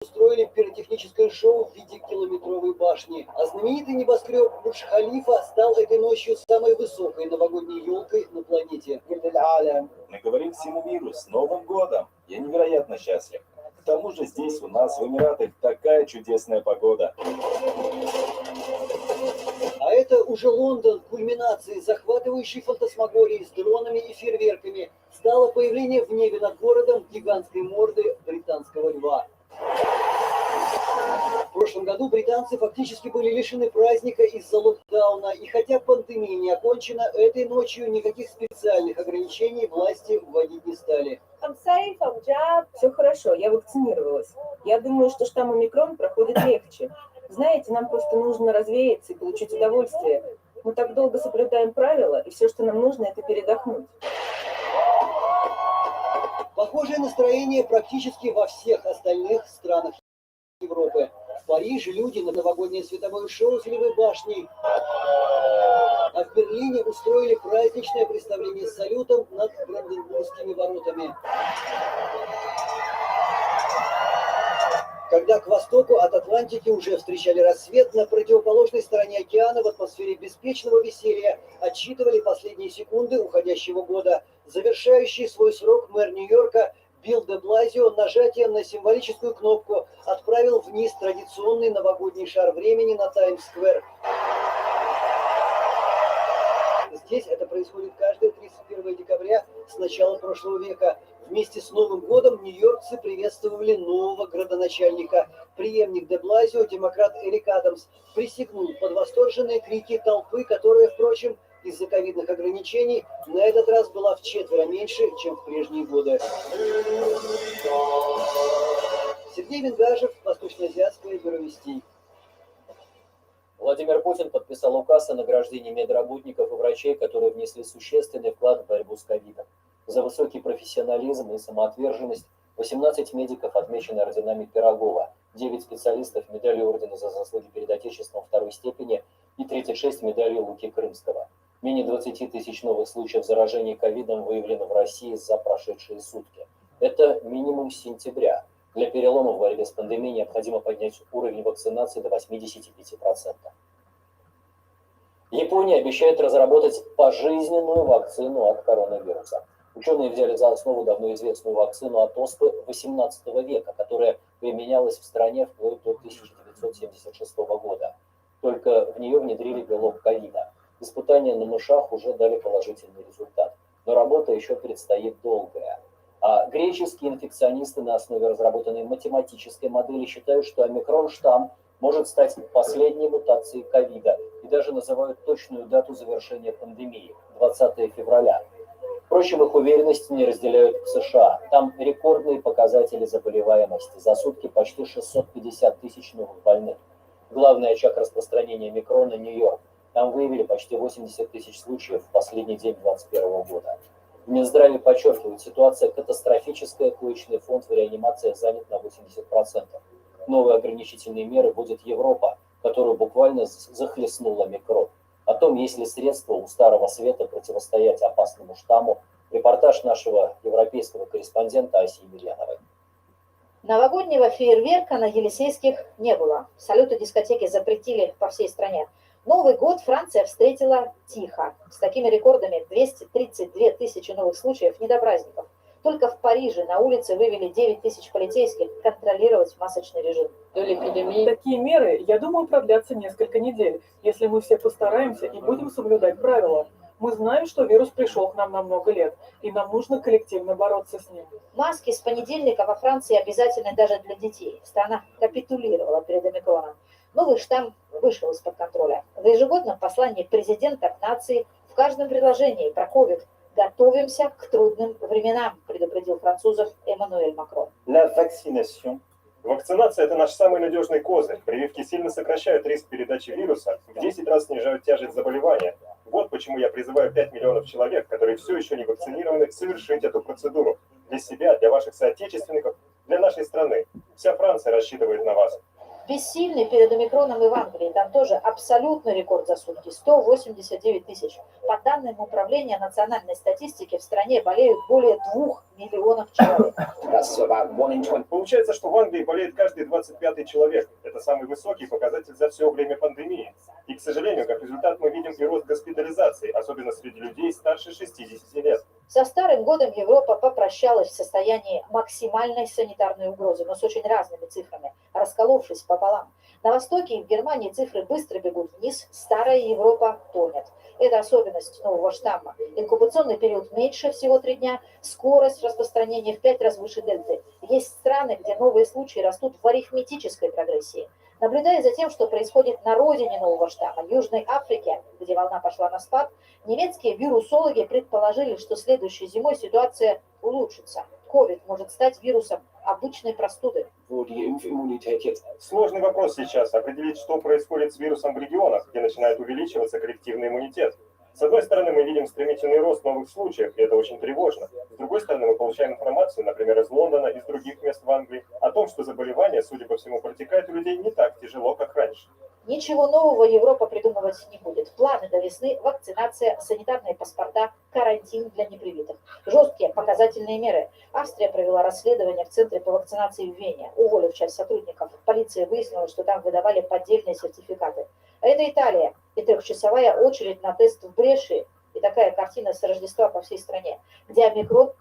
устроили пиротехническое шоу в виде километровой башни. А знаменитый небоскреб Бурдж-Халифа стал этой ночью самой высокой новогодней елкой на планете. Мы говорим всему миру с Новым годом. Я невероятно счастлив. К тому же здесь у нас в Эмиратах такая чудесная погода. А это уже Лондон, кульминацией захватывающей фантасмагории с дронами и фейерверками, стало появление в небе над городом гигантской морды британского льва. В прошлом году британцы фактически были лишены праздника из-за локдауна, и хотя пандемия не окончена, этой ночью никаких специальных ограничений власти вводить не стали. Все хорошо, я вакцинировалась. Я думаю, что штамм омикрон проходит легче. Знаете, нам просто нужно развеяться и получить удовольствие. Мы так долго соблюдаем правила, и все, что нам нужно, это передохнуть. Похожее настроение практически во всех остальных странах Европы. В Париже люди на новогоднее световое шоу с Левой башней, а в Берлине устроили праздничное представление с салютом над Бранденбургскими воротами. Когда к востоку от Атлантики уже встречали рассвет, на противоположной стороне океана в атмосфере беспечного веселья отсчитывали последние секунды уходящего года. Завершающий свой срок мэр Нью-Йорка Билл де Блазио нажатием на символическую кнопку отправил вниз традиционный новогодний шар времени на Таймс-сквер. Здесь это происходит каждое 31 декабря с начала прошлого века. Вместе с Новым годом нью-йоркцы приветствовали нового градоначальника. Преемник де Блазио, демократ Эрик Адамс, присягнул под восторженные крики толпы, которая, впрочем, из-за ковидных ограничений на этот раз была вчетверо меньше, чем в прежние годы. Сергей Венгажев, Восточноазиатское бюро вестей. Владимир Путин подписал указ о награждении медработников и врачей, которые внесли существенный вклад в борьбу с ковидом. За высокий профессионализм и самоотверженность 18 медиков отмечены орденами Пирогова, 9 специалистов медалью ордена за заслуги перед Отечеством второй степени и 36 медалью Луки Крымского. Менее 20 тысяч новых случаев заражения ковидом выявлено в России за прошедшие сутки. Это минимум с сентября. Для перелома в борьбе с пандемией необходимо поднять уровень вакцинации до 85%. Япония обещает разработать пожизненную вакцину от коронавируса. Ученые взяли за основу давно известную вакцину от оспы XVIII века, которая применялась в стране вплоть до 1976 года. Только в нее внедрили белок ковида. Испытания на мышах уже дали положительный результат, но работа еще предстоит долгая. А греческие инфекционисты на основе разработанной математической модели считают, что омикрон-штамм может стать последней мутацией ковида и даже называют точную дату завершения пандемии – 20 февраля. Впрочем, их уверенность не разделяют в США. Там рекордные показатели заболеваемости. За сутки почти 650 тысяч новых больных. Главный очаг распространения омикрона – Нью-Йорк. Там выявили почти 80 тысяч случаев в последний день 2021 года. В Минздраве подчеркивают, ситуация катастрофическая, коечный фонд в реанимациях занят на 80%. Новые ограничительные меры вводит Европа, которую буквально захлестнула омикрон. О том, есть ли средства у Старого Света противостоять опасному штамму, репортаж нашего европейского корреспондента Асии Емельяновой. Новогоднего фейерверка на Елисейских не было. Салюты дискотеки запретили по всей стране. Новый год Франция встретила тихо. С такими рекордами 232 тысячи новых случаев недопраздников. Только в Париже на улице вывели 9 тысяч полицейских контролировать масочный режим. Такие меры, я думаю, продлятся несколько недель, если мы все постараемся и будем соблюдать правила. Мы знаем, что вирус пришел к нам на много лет, и нам нужно коллективно бороться с ним. Маски с понедельника во Франции обязательны даже для детей. Страна капитулировала перед омикроном. Новый штамм вышел из-под контроля. В ежегодном послании президента к нации в каждом предложении про ковид «Готовимся к трудным временам», предупредил французов Эммануэль Макрон. Вакцинация – это наш самый надежный козырь. Прививки сильно сокращают риск передачи вируса, в 10 раз снижают тяжесть заболевания. Вот почему я призываю 5 миллионов человек, которые все еще не вакцинированы, совершить эту процедуру. Для себя, для ваших соотечественников, для нашей страны. Вся Франция рассчитывает на вас. Бессильный перед омикроном и в Англии. Там тоже абсолютный рекорд за сутки. 189 тысяч. По данным Управления национальной статистики, в стране болеют более 2 миллионов человек. Получается, что в Англии болеет каждый 25-й человек. Это самый высокий показатель за все время пандемии. И, к сожалению, как результат мы видим и рост госпитализаций, особенно среди людей старше 60 лет. Со Старым годом Европа попрощалась в состоянии максимальной санитарной угрозы, но с очень разными цифрами, расколовшись пополам. На Востоке и в Германии цифры быстро бегут вниз, старая Европа тонет. Это особенность нового штамма. Инкубационный период меньше, всего 3 дня, скорость распространения в 5 раз выше дельты. Есть страны, где новые случаи растут в арифметической прогрессии. Наблюдая за тем, что происходит на родине нового штамма, Южной Африке, где волна пошла на спад, немецкие вирусологи предположили, что следующей зимой ситуация улучшится. COVID может стать вирусом обычной простуды. Сложный вопрос сейчас определить, что происходит с вирусом в регионах, где начинает увеличиваться коллективный иммунитет. С одной стороны, мы видим стремительный рост новых случаев, и это очень тревожно. С другой стороны, мы получаем информацию, например, из Лондона, из других мест в Англии, о том, что заболевание, судя по всему, протекает у людей не так тяжело, как раньше. Ничего нового Европа придумывать не будет. Планы до весны, вакцинация, санитарные паспорта, карантин для непривитых. Жесткие показательные меры. Австрия провела расследование в Центре по вакцинации в Вене, уволив часть сотрудников. Полиция выяснила, что там выдавали поддельные сертификаты. А это Италия. И 3-часовая очередь на тест в Бреши. И такая картина с Рождества по всей стране, где омикрон...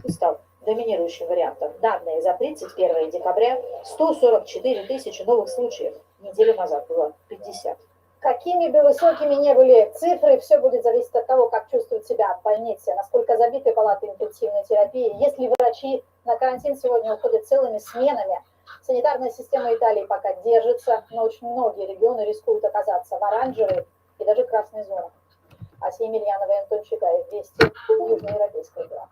стал доминирующим вариантом. Данные за 31 декабря 144 тысячи новых случаев. Неделю назад было 50. Какими бы высокими ни были цифры, все будет зависеть от того, как чувствует себя в больнице, насколько забиты палаты интенсивной терапии. Если врачи на карантин сегодня уходят целыми сменами, санитарная система Италии пока держится, но очень многие регионы рискуют оказаться в оранжевой и даже красной зонах. Асия Емельянова и Антон Чикаев, Вести, Южноевропейская игра.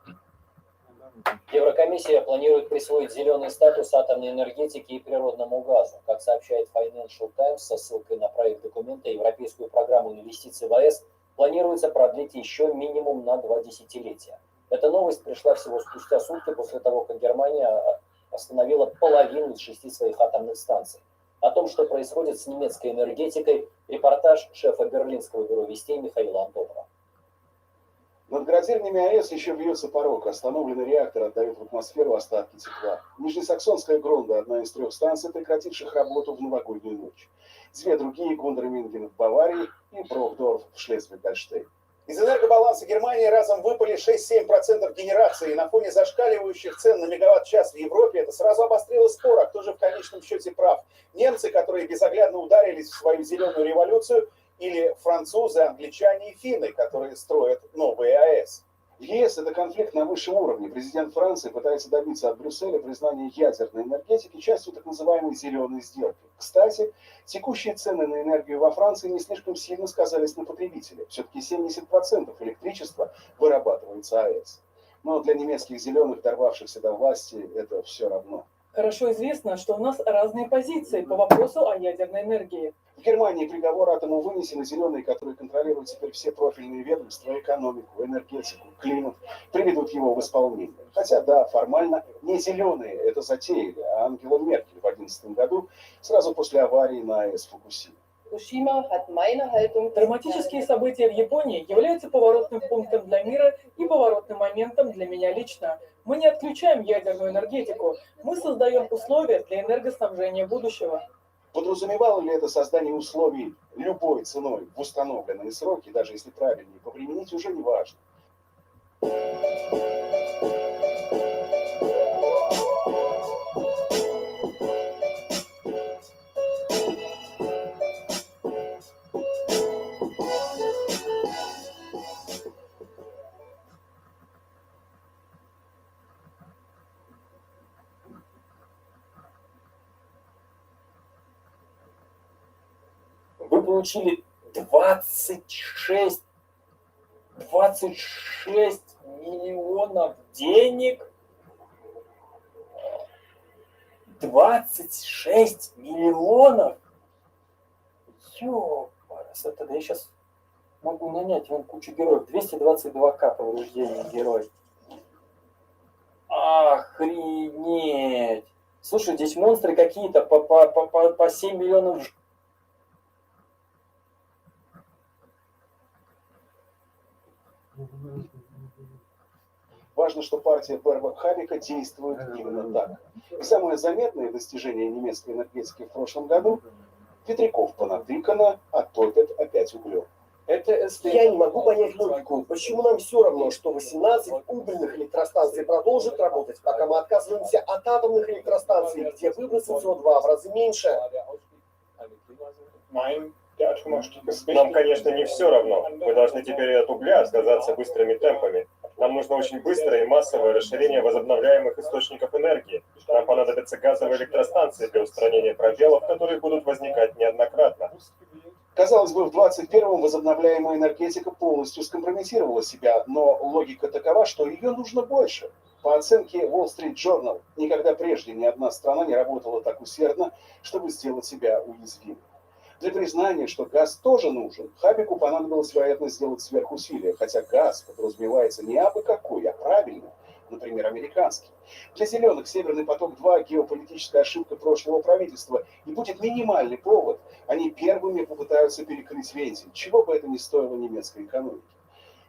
Еврокомиссия планирует присвоить зеленый статус атомной энергетике и природному газу. Как сообщает Financial Times со ссылкой на проект документа, европейскую программу инвестиций в АЭС планируется продлить еще минимум на 2 десятилетия. Эта новость пришла всего спустя сутки после того, как Германия остановила половину из 6 своих атомных станций. О том, что происходит с немецкой энергетикой, репортаж шефа Берлинского бюро вестей Михаила Антонова. Над градирнями АЭС еще бьется порог. Остановленный реактор отдает в атмосферу остатки тепла. Нижнесаксонская Гронда, одна из 3 станций, прекративших работу в новогоднюю ночь. 2 другие — Гундерминген в Баварии и Брокдорф в Шлезвиг-Гольштейн. Из энергобаланса Германии разом выпали 6-7% генерации. На фоне зашкаливающих цен на мегаватт-час в Европе это сразу обострило спор, а кто же в конечном счете прав. Немцы, которые безоглядно ударились в свою зеленую революцию, или французы, англичане и финны, которые строят новые АЭС. В ЕС это конфликт на высшем уровне. Президент Франции пытается добиться от Брюсселя признания ядерной энергетики частью так называемой «зеленой сделки». Кстати, текущие цены на энергию во Франции не слишком сильно сказались на потребителе. Все-таки 70% электричества вырабатывается АЭС. Но для немецких зеленых, дорвавшихся до власти, это все равно. Хорошо известно, что у нас разные позиции по вопросу о ядерной энергии. В Германии приговор атому вынесены. Зеленые, которые контролируют теперь все профильные ведомства, экономику, энергетику, климат, приведут его в исполнение. Хотя, да, формально не зеленые это затеяли, а Ангела Меркель в 2011 году, сразу после аварии на АЭС Фукусима. Драматические события в Японии являются поворотным пунктом для мира и поворотным моментом для меня лично. Мы не отключаем ядерную энергетику, мы создаем условия для энергоснабжения будущего. Подразумевало ли это создание условий любой ценой в установленные сроки, даже если правильнее повременить, уже не важно. Вы получили 26 миллионов денег. 26 миллионов? Ёпа. Да я сейчас могу нанять вон кучу героев. 222к повреждений герой. Охренеть! Слушай, здесь монстры какие-то по 7 миллионов. Важно, что партия Берба Хабика действует именно так. И самое заметное достижение немецкой энергетики в прошлом году – ветряков понатыкано, а топят опять углем. Я не могу понять логику. Почему нам все равно, что 18 угольных электростанций продолжат работать, пока мы отказываемся от атомных электростанций, где выбросы СО2 в разы меньше? Нам, конечно, не все равно. Мы должны теперь от угля отказаться быстрыми темпами. Нам нужно очень быстрое и массовое расширение возобновляемых источников энергии. Нам понадобятся газовые электростанции для устранения пробелов, которые будут возникать неоднократно. Казалось бы, в 21-м возобновляемая энергетика полностью скомпрометировала себя, но логика такова, что ее нужно больше. По оценке Wall Street Journal, никогда прежде ни одна страна не работала так усердно, чтобы сделать себя уязвимой. Для признания, что газ тоже нужен, Хабику понадобилось, вероятно, сделать сверхусилие, хотя газ подразумевается не абы какой, а правильный, например, американский. Для зеленых Северный поток-2 – геополитическая ошибка прошлого правительства, и будет минимальный повод, они первыми попытаются перекрыть вентиль, чего бы это ни стоило немецкой экономике.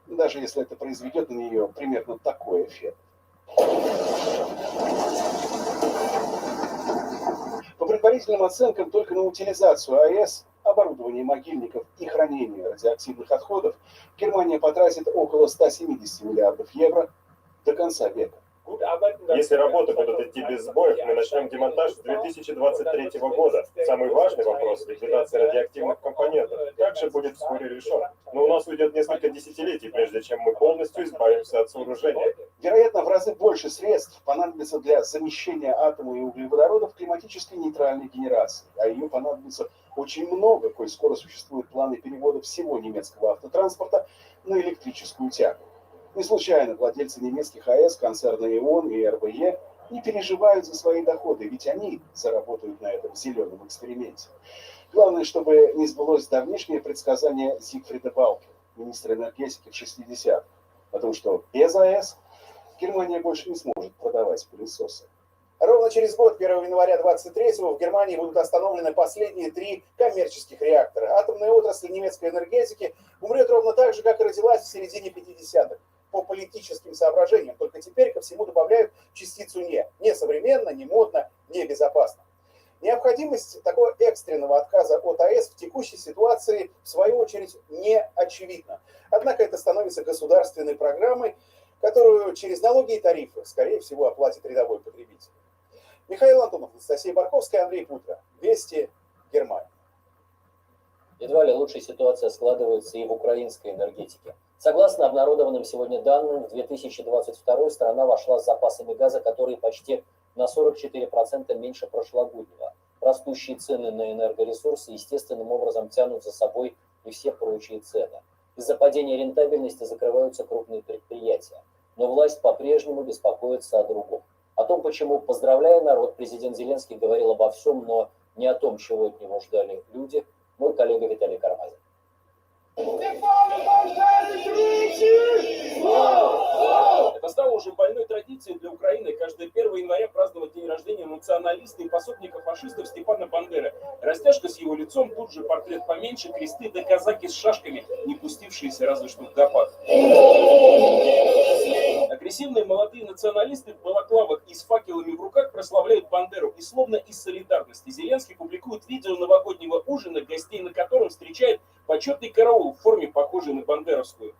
Даже если это произведет на нее примерно такой эффект. По предварительным оценкам, только на утилизацию АЭС, оборудование могильников и хранение радиоактивных отходов Германия потратит около 170 миллиардов евро до конца века. Если работы будут идти без сбоев, мы начнем демонтаж с 2023 года. Самый важный вопрос – ликвидация радиоактивных компонентов – также будет вскоре решен. Но у нас уйдет несколько десятилетий, прежде чем мы полностью избавимся от сооружения. Вероятно, в разы больше средств понадобится для замещения атома и углеводородов климатической нейтральной генерации, а ее понадобится очень много, коль скоро существуют планы перевода всего немецкого автотранспорта на электрическую тягу. Не случайно владельцы немецких АЭС, концерна ИОН и РВЕ не переживают за свои доходы, ведь они заработают на этом зеленом эксперименте. Главное, чтобы не сбылось давнишнее предсказание Зигфрида Балке, министра энергетики в 60-х, о том, что без АЭС Германия больше не сможет продавать пылесосы. Ровно через год, 1 января 2023-го, в Германии будут остановлены последние 3 коммерческих реактора. Атомная отрасль немецкой энергетики умрет ровно так же, как и родилась в середине 50-х. По политическим соображениям. Только теперь ко всему добавляют частицу «не». Не современно, не модно, не безопасно. Необходимость такого экстренного отказа от АЭС в текущей ситуации, в свою очередь, не очевидна. Однако это становится государственной программой, которую через налоги и тарифы, скорее всего, оплатит рядовой потребитель. Михаил Антонов, Анастасия Барковская, Андрей Путра. Вести, Германия. Едва ли лучшая ситуация складывается и в украинской энергетике. Согласно обнародованным сегодня данным, в 2022 страна вошла с запасами газа, которые почти на 44% меньше прошлогоднего. Растущие цены на энергоресурсы естественным образом тянут за собой и все прочие цены. Из-за падения рентабельности закрываются крупные предприятия. Но власть по-прежнему беспокоится о другом. О том, почему, поздравляя народ, президент Зеленский говорил обо всем, но не о том, чего от него ждали люди, мой коллега Виталий Кармазин. Это стало уже больной традицией для Украины каждое 1 января праздновать день рождения националиста и пособника фашистов Степана Бандеры. Растяжка с его лицом, тут же портрет поменьше, кресты да казаки с шашками, не пустившиеся разве что в гопак. Агрессивные молодые националисты в балаклавах и с факелами в руках прославляют Бандеру, и словно из солидарности Зеленский публикует видео новогоднего ужина, гостей на котором встречает почетный караул в форме, похожей на бандеровскую.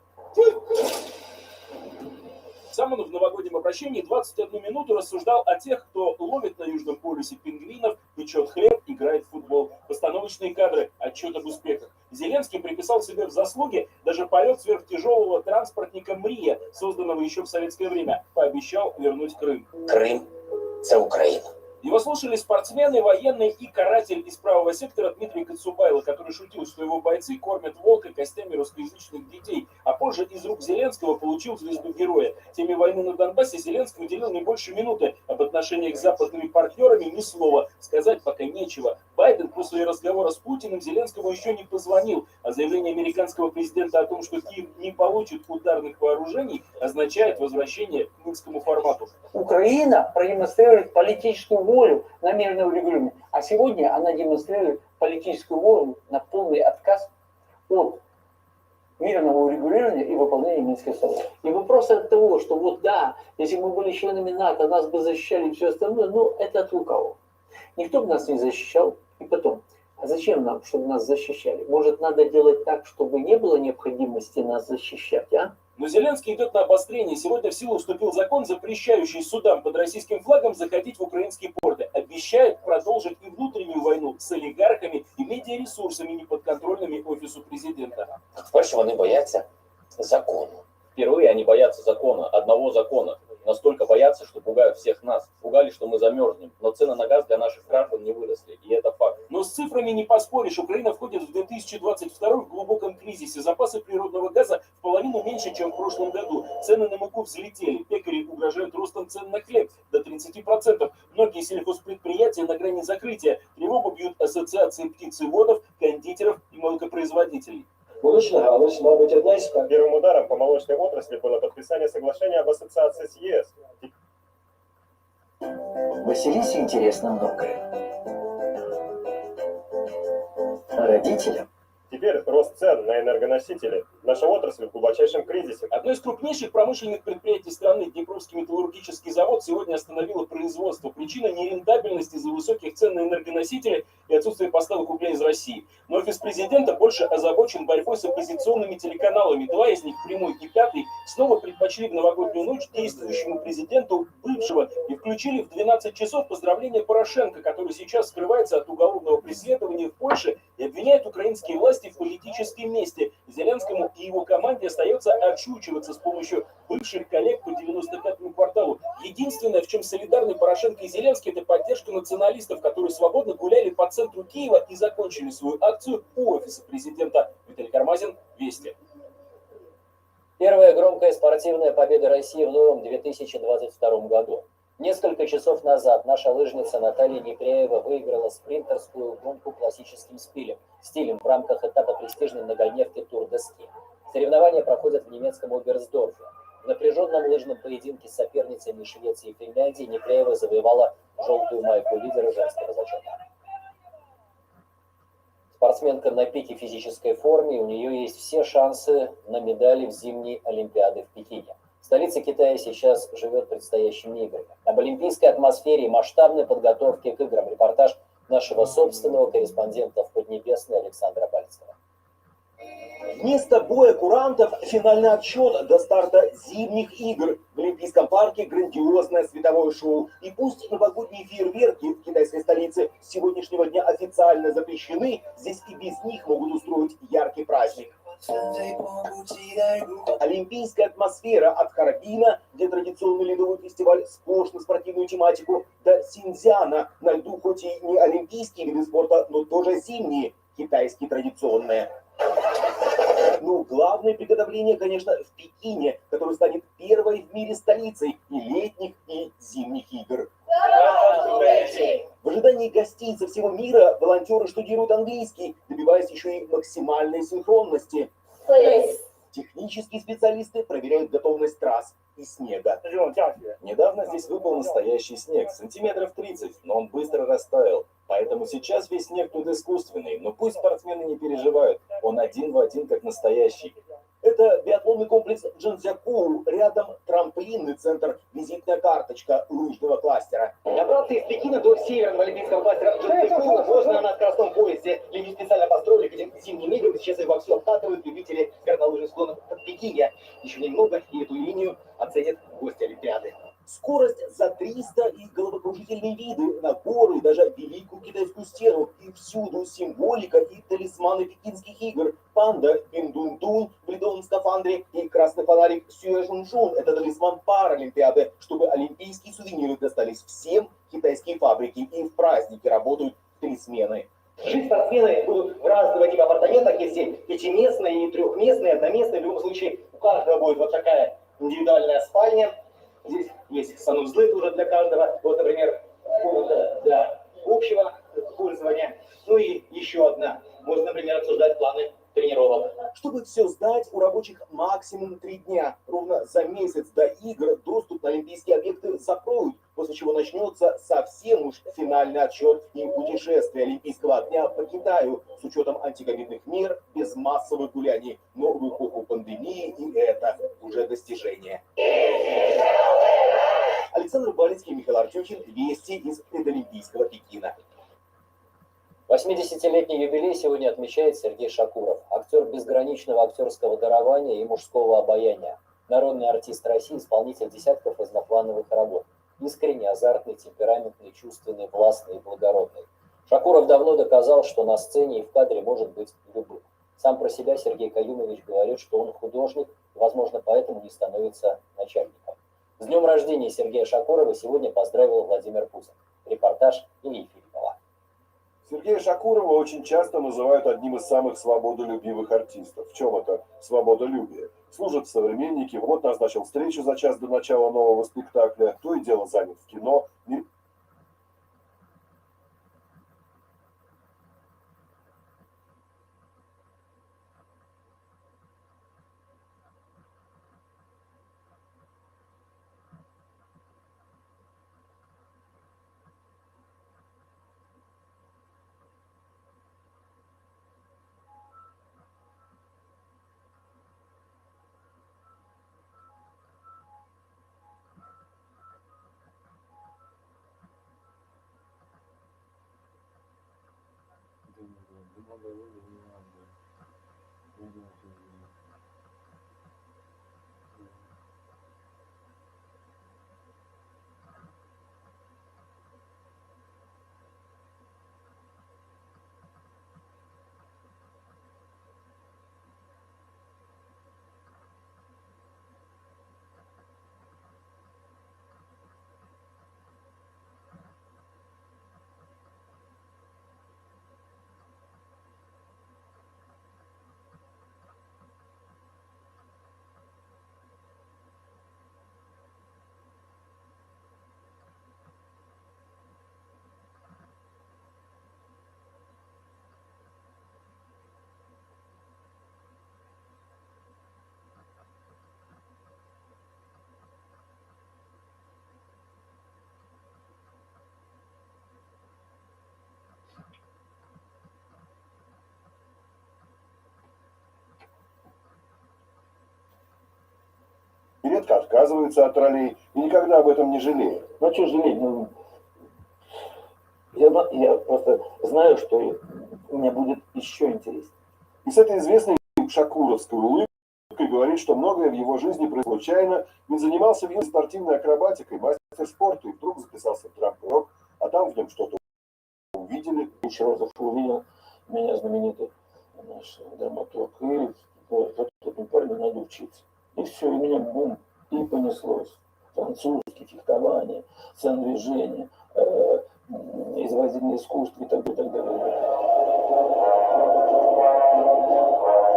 Сам он в новогоднем обращении 21 минуту рассуждал о тех, кто ловит на Южном полюсе пингвинов, печет хлеб, играет в футбол. Постановочные кадры, отчет об успехах. Зеленский приписал себе в заслуги даже полет сверхтяжелого транспортника «Мрия», созданного еще в советское время. Пообещал вернуть Крым. Крым – це Україна. Его слушали спортсмены, военные и каратель из правого сектора Дмитрий Коцубайло, который шутил, что его бойцы кормят волка костями русскоязычных детей, а позже из рук Зеленского получил звезду героя. Теме войны на Донбассе Зеленский уделил не больше минуты. Об отношениях с западными партнерами ни слова. Сказать пока нечего. Байден после разговора с Путиным Зеленскому еще не позвонил, а заявление американского президента о том, что Киев не получит ударных вооружений, означает возвращение к минскому формату. Украина продемонстрирует политическую волю на мирное урегулирование, а сегодня она демонстрирует политическую волю на полный отказ от мирного урегулирования и выполнения Минских соглашений. И вопрос от того, что вот да, если бы мы были членами НАТО, нас бы защищали и все остальное, ну это от лукавого. Никто бы нас не защищал. И потом, а зачем нам, чтобы нас защищали? Может, надо делать так, чтобы не было необходимости нас защищать, а? Но Зеленский идет на обострение. Сегодня в силу вступил закон, запрещающий судам под российским флагом заходить в украинские порты. Обещает продолжить и внутреннюю войну с олигархами и медиаресурсами, неподконтрольными офису президента. Вперше вони бояться закону. Впервые они боятся закона, одного закона. Настолько боятся, что пугают всех нас. Пугали, что мы замерзнем. Но цены на газ для наших граждан не выросли. И это факт. Но с цифрами не поспоришь. Украина входит в 2022 в глубоком кризисе. Запасы природного газа в половину меньше, чем в прошлом году. Цены на муку взлетели. Пекари угрожают ростом цен на хлеб до 30%. Многие сельхозпредприятия на грани закрытия. Тревогу бьют ассоциации птицеводов, кондитеров и молокопроизводителей. Первым ударом по молочной отрасли было подписание соглашения об ассоциации с ЕС. Василисе интересно многое. Родителям. Теперь рост цен на энергоносители. Наша отрасль в глубочайшем кризисе. Одно из крупнейших промышленных предприятий страны, Днепровский металлургический завод, сегодня остановило производство. Причина нерентабельности из-за высоких цен на энергоносители и отсутствие поставок угля из России. Но офис президента больше озабочен борьбой с оппозиционными телеканалами. Два из них, Прямой и Пятый, снова предпочли в новогоднюю ночь действующему президенту бывшего и включили в 12 часов поздравления Порошенко, который сейчас скрывается от уголовного преследования в Польше и обвиняет украинские власти в политической мести. Зеленскому и его команде остается отшучиваться с помощью бывших коллег по 95-му кварталу. Единственное, в чем солидарны Порошенко и Зеленский, это поддержка националистов, которые свободно гуляли по центру Киева и закончили свою акцию у офиса президента. Виталий Кармазин, Вести. Первая громкая спортивная победа России в новом 2022 году. Несколько часов назад наша лыжница Наталья Непряева выиграла спринтерскую гонку классическим стилем в рамках этапа престижной многодневки Тур де Ски. Соревнования проходят в немецком Оберсдорфе. В напряженном лыжном поединке с соперницами Швеции и Финляндии Непряева завоевала желтую майку лидера женского зачета. Спортсменка на пике физической форме, у нее есть все шансы на медали в зимней Олимпиаде в Пекине. Столица Китая сейчас живет предстоящими играми. Об олимпийской атмосфере и масштабной подготовке к играм репортаж нашего собственного корреспондента в Поднебесной Александра Бальцева. Вместо боя курантов финальный отсчет до старта зимних игр. В Олимпийском парке грандиозное световое шоу. И пусть новогодние фейерверки в китайской столице с сегодняшнего дня официально запрещены, здесь и без них могут устроить яркий праздник. Олимпийская атмосфера от Харбина, где традиционный ледовый фестиваль сплошь на спортивную тематику, до Синьцзяна, на льду хоть и не олимпийские виды спорта, но тоже зимние, китайские традиционные. Ну, главное приготовление, конечно, в Пекине, который станет первой в мире столицей и летних, и зимних игр. В ожидании гостей со всего мира волонтеры штудируют английский, добиваясь еще и максимальной синхронности. Технические специалисты проверяют готовность трасс и снега. Недавно здесь выпал настоящий снег, сантиметров 30, но он быстро растаял. Поэтому сейчас весь снег тут искусственный, но пусть спортсмены не переживают, он один в один как настоящий. Это биатлонный комплекс Джанцзякоу, рядом трамплинный центр, визитная карточка лыжного кластера. Добраться из Пекина до северного олимпийского кластера Джанцзякоу можно на скоростном поезде. Линию специально построили к этим зимним играм, сейчас их вовсю обкатывают любители горнолыжных склонов в Пекине. Еще немного, и эту линию оценят гости Олимпиады. Скорость за 300 и головокружительные виды на горы, даже Великую Китайскую стену. И всюду символика и талисманы пекинских игр. Панда Пиндун-Дун в ледовом скафандре и красный фонарик Сюэжун-Шун. Это талисман Паралимпиады, чтобы олимпийские сувениры достались всем. Китайские фабрики и в праздники работают 3 смены. Жить спортсмены будут в разного типа апартаментах, если пятиместные и трехместные, одноместные. В любом случае у каждого будет вот такая индивидуальная спальня. Здесь есть санузлы тоже для каждого. Вот, например, комната для общего пользования. Ну и еще одна. Можно, например, обсуждать планы тренировок. Чтобы все сдать, у рабочих максимум 3 дня. Ровно за месяц до игр доступ на олимпийские объекты закроют, после чего начнется совсем уж финальный отчет и путешествие Олимпийского огня по Китаю с учетом антиковидных мер, без массовых гуляний. Но в эпоху пандемии и это уже достижение. Александр Балицкий, Михаил Артюхин, Вести из предолимпийского Пекина. 80-летний юбилей сегодня отмечает Сергей Шакуров, актер безграничного актерского дарования и мужского обаяния, народный артист России, исполнитель десятков разноплановых работ, искренне азартный, темпераментный, чувственный, властный и благородный. Шакуров давно доказал, что на сцене и в кадре может быть любым. Сам про себя Сергей Каюмович говорит, что он художник, возможно, поэтому не становится начальником. С днем рождения Сергея Шакурова сегодня поздравил Владимир Путин. Репортаж Ильи Филиппова. Сергея Шакурова очень часто называют одним из самых свободолюбивых артистов. В чем это свободолюбие? Служат современники, вот назначил встречу за час до начала нового спектакля, то и дело занят в кино. Редко отказываются от ролей и никогда об этом не жалеют. Ну, что жалеть? Ну, я просто знаю, что мне будет еще интереснее. И с этой известной шакуровской улыбкой говорит, что многое в его жизни произошло случайно. Он занимался в юности спортивной акробатикой, мастер спорта, и вдруг записался в дрампурок, а там в нем что-то увидели. Еще раз увидел меня знаменитый наш драматург, и вот этому парню надо учиться. И все, и меня бум, и понеслось. Французский, фехтование, сцен движения, изобразительное искусство и так далее.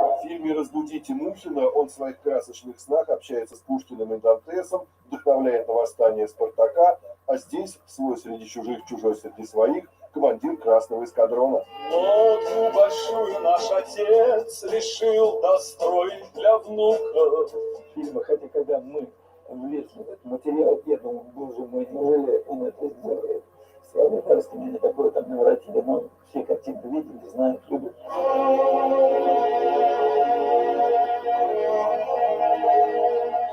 В фильме «Разбудите Мухина» он в своих красочных снах общается с Пушкиным и Дантесом, вдохновляет на восстание Спартака, а здесь, свой среди чужих, чужой среди своих, командир Красного эскадрона. Лодку большую наш отец решил достроить для внука. В фильмах, это когда мы влезли в этот материал, я думал, боже мой, неужели он это сделает? Слава Царству, меня такое там наворотили, но все картины видели, знают, любят.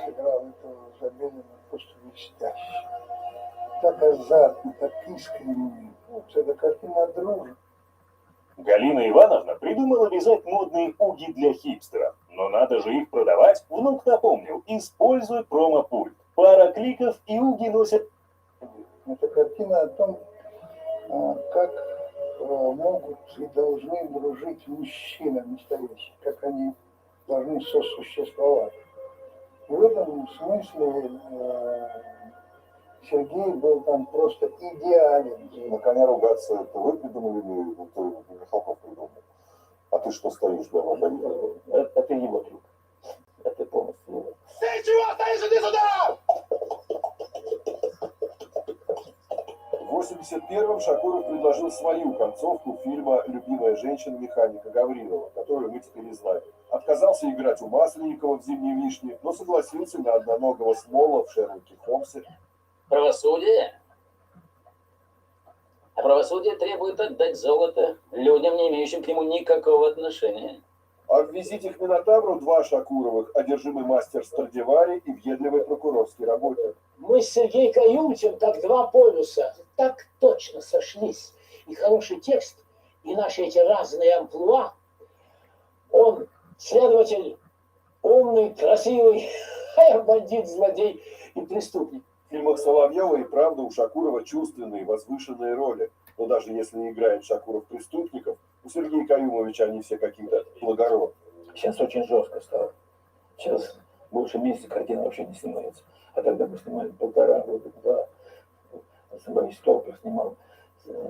Сыграл этого Забелина просто блестяще. Так азартно, так искренне. Вот это картина дружбы. Галина Ивановна придумала вязать модные уги для хипстеров. Но надо же их продавать. Внук напомнил, используй промопульт. Пара кликов, и уги носят... Это картина о том, как могут и должны дружить мужчины настоящие, как они должны сосуществовать. В этом смысле Сергей был там просто идеален. На коня ругаться это вы придумали или это Михалков придумал? А ты что стоишь дома? Это его трюк. Это полностью его. Ты чего стоишь? Иди сюда! В 1981-м Шакуров предложил свою концовку фильма «Любимая женщина» механика Гаврилова, которую мы теперь и знаем. Отказался играть у Масленникова в «Зимней вишне», но согласился на одноногого Смола в Шерлоке Холмсе. Правосудие? А правосудие требует отдать золото людям, не имеющим к нему никакого отношения. А в «Визите к Минотавру» два Шакуровых, одержимый мастер Страдивари и въедливый прокурорский работник. Мы с Сергеем Каюмовичем как два полюса, так точно сошлись. И хороший текст, и наши эти разные амплуа. Он следователь, умный, красивый, а я бандит, злодей и преступник. В фильмах Соловьева и правда у Шакурова чувственные, возвышенные роли. Но даже если играет Шакуров преступников, у Сергея Каюмовича они все какие-то благородные. Сейчас очень жестко стало. Сейчас больше месяца картина вообще не снимается. А тогда мы снимали 1,5 года, 2. Борис Толков снимал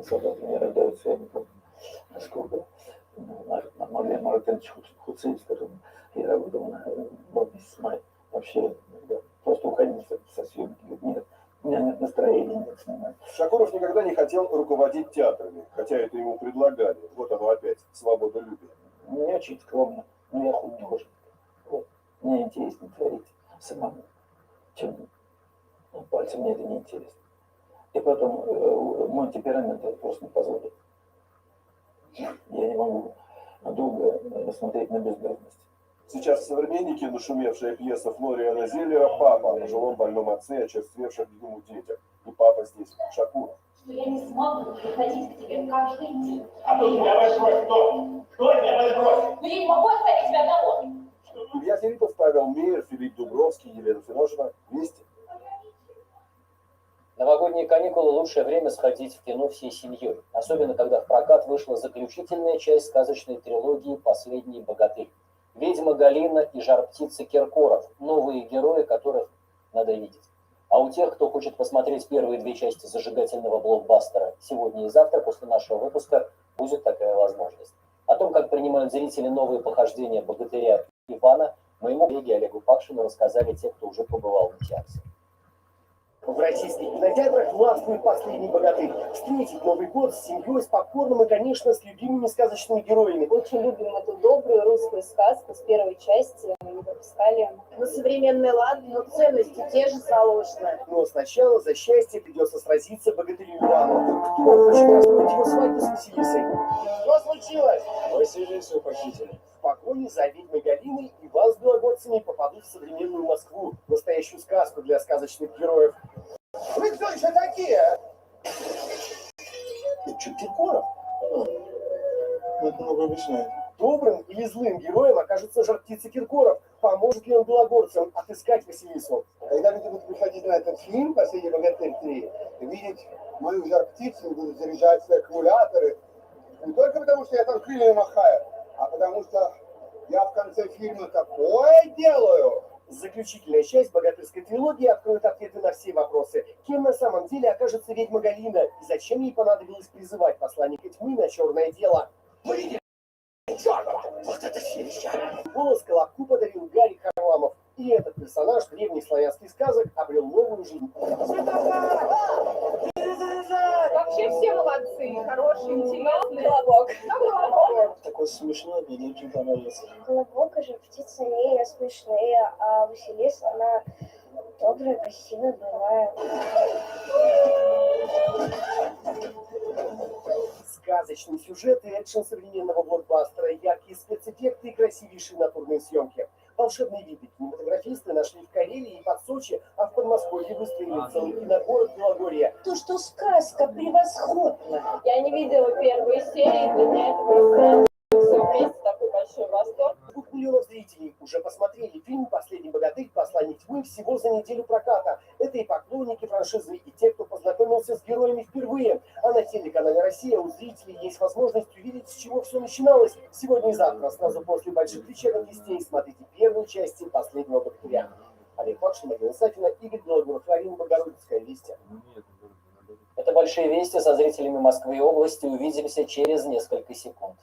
«Солдаты не рождаются», я не помню, сколько. Мария Маратович Хуцей, с которым я работал на месяц мая. Вообще, да, просто уходил со съемки. Говорит, нет, у меня нет настроения, нет снимать. Шакуров никогда не хотел руководить театрами, хотя это ему предлагали. Вот оно опять, свободолюбие. Мне очень скромно, но я художник. Вот. Мне интереснее творить самому, чем пальцем, мне это не интересно. И потом мой темперамент это просто не позволит. Я не могу долго смотреть на безбедность. Сейчас в «Современнике» нашумевшая пьеса Флориана Зеллера «Папа» о пожилом больном отце, очерствевших ему детях. И папа здесь Шакуров. Я не смогу приходить к тебе каждый день. А кто тебя возьмет? Кто тебя возьмет? Но я не могу оставить тебя одного. Илья Филиппов, Павел Мейер, Филипп Дубровский, Елена Финошина. Вместе. Новогодние каникулы – лучшее время сходить в кино всей семьей, особенно когда в прокат вышла заключительная часть сказочной трилогии «Последний богатырь». Ведьма Галина и жар-птица Киркоров – новые герои, которых надо видеть. А у тех, кто хочет посмотреть первые две части зажигательного блокбастера сегодня и завтра после нашего выпуска, будет такая возможность. О том, как принимают зрители новые похождения богатыря Ивана, моему коллеге Олегу Пакшину рассказали те, кто уже побывал в театре. В российских кинотеатрах властвует «Последний богатырь». Встретить Новый год с семьей, с попкорном и, конечно, с любимыми сказочными героями. Очень любим эту добрую русскую сказку с первой части. Мы ее выпускали. Ну, современный лад, но ценности те же заложены. Но сначала за счастье придется сразиться богатырю Ивану. Кто хочет расстроить его свадьбу с Василисой? Что случилось? Василису похитили. В погоне за ведьмой Галиной Иван с белогорцами попадут в современную Москву, настоящую сказку для сказочных героев. Вы кто еще такие? Это что, Киркоров? Это много объясняет. Добрым или злым героем окажется жар-птица Киркоров. Поможет ли он белогорцам отыскать Василису? Когда люди будут приходить на этот фильм «Последний богатырь 3», видеть мою жар-птицу, будут заряжать свои аккумуляторы. Не только потому, что я там крылья махаю, а потому что я в конце фильма такое делаю. Заключительная часть богатырской трилогии откроет ответы на все вопросы. Кем на самом деле окажется ведьма Галина и зачем ей понадобилось призывать посланника тьмы на черное дело? Вы видели черного? Вот это силища! Голос Колобку подарил Гарри Харламов. И этот персонаж древних славянских сказок обрел новую жизнь. Вообще все молодцы, хорошие, интересные. Колобок. Такой смешной, мне очень понравился. Колобок и жар-птица не смешные, а Василиса, она добрая, красивая, боевая. Сказочный сюжет и экшен современного блокбастера, яркие спецэффекты и красивейшие натурные съемки. Волшебные виды кинематографисты нашли в Карелии и под Сочи, а в Подмосковье выстроили целый киногород Белогорье. То, что сказка превосходна. Я не видела первой серии, для меня это просто все вместе такой большой восторг. 2 миллионов зрителей уже посмотрели фильм «Последний богатырь. Посланник тьмы» Москвы всего за неделю проката. Это и поклонники франшизы, и те, кто познакомился с героями впервые. А на телеканале «Россия» у зрителей есть возможность увидеть, с чего все начиналось. Сегодня и завтра, сразу после больших вечерних вестей, смотрите первую часть «Последнего богатыря». Олег Пакшин, Марина Сафина, Игорь Ногуров, Флорина Богородицкая, Вести. Это «Большие вести» со зрителями Москвы и области. Увидимся через несколько секунд.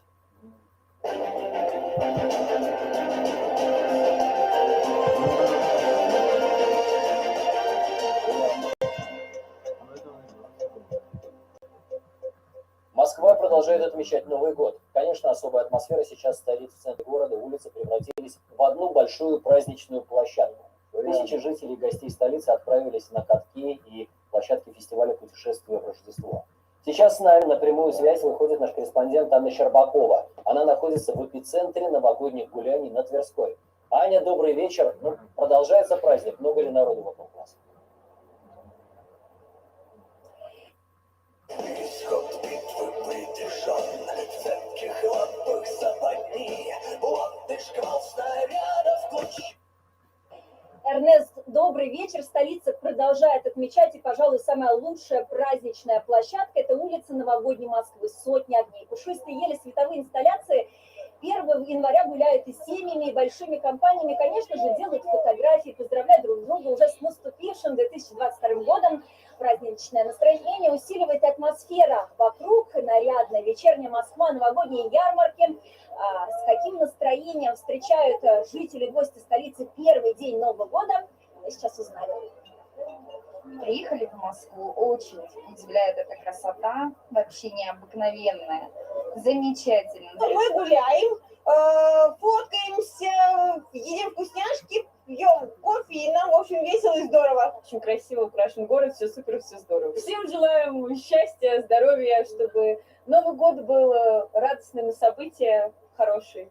Москва продолжает отмечать Новый год. Конечно, особая атмосфера сейчас в столице, в центре города. Улицы превратились в одну большую праздничную площадку. Тысячи жителей и гостей столицы отправились на катки и площадки фестиваля «Путешествия в Рождество». Сейчас с нами на прямую связь выходит наш корреспондент Анна Щербакова. Она находится в эпицентре новогодних гуляний на Тверской. Аня, добрый вечер. Продолжается праздник. Много ли народу вокруг нас? Исход битвы предрешен, в цепких лапах западни, плотный шквал снарядов ключ. Эрнест, добрый вечер. Столица продолжает отмечать, и, пожалуй, самая лучшая праздничная площадка – это улица Новогодней Москвы. Сотни огней, пушистые ели, световые инсталляции. 1 января гуляют и семьями, и большими компаниями. Конечно же, делают фотографии, поздравляют друг друга уже с наступившим 2022 годом. Праздничное настроение усиливает атмосфера вокруг, нарядная вечерняя Москва, новогодние ярмарки. С каким настроением встречают жители, гости столицы первый день Нового года, мы сейчас узнаем. Приехали в Москву, очень удивляет эта красота, вообще необыкновенная, замечательно. Мы гуляем, фоткаемся, едим вкусняшки, пьем кофе, и нам, в общем, весело и здорово. Очень красиво украшен город, все супер, все здорово. Всем желаем счастья, здоровья, чтобы Новый год был радостным и события хорошие.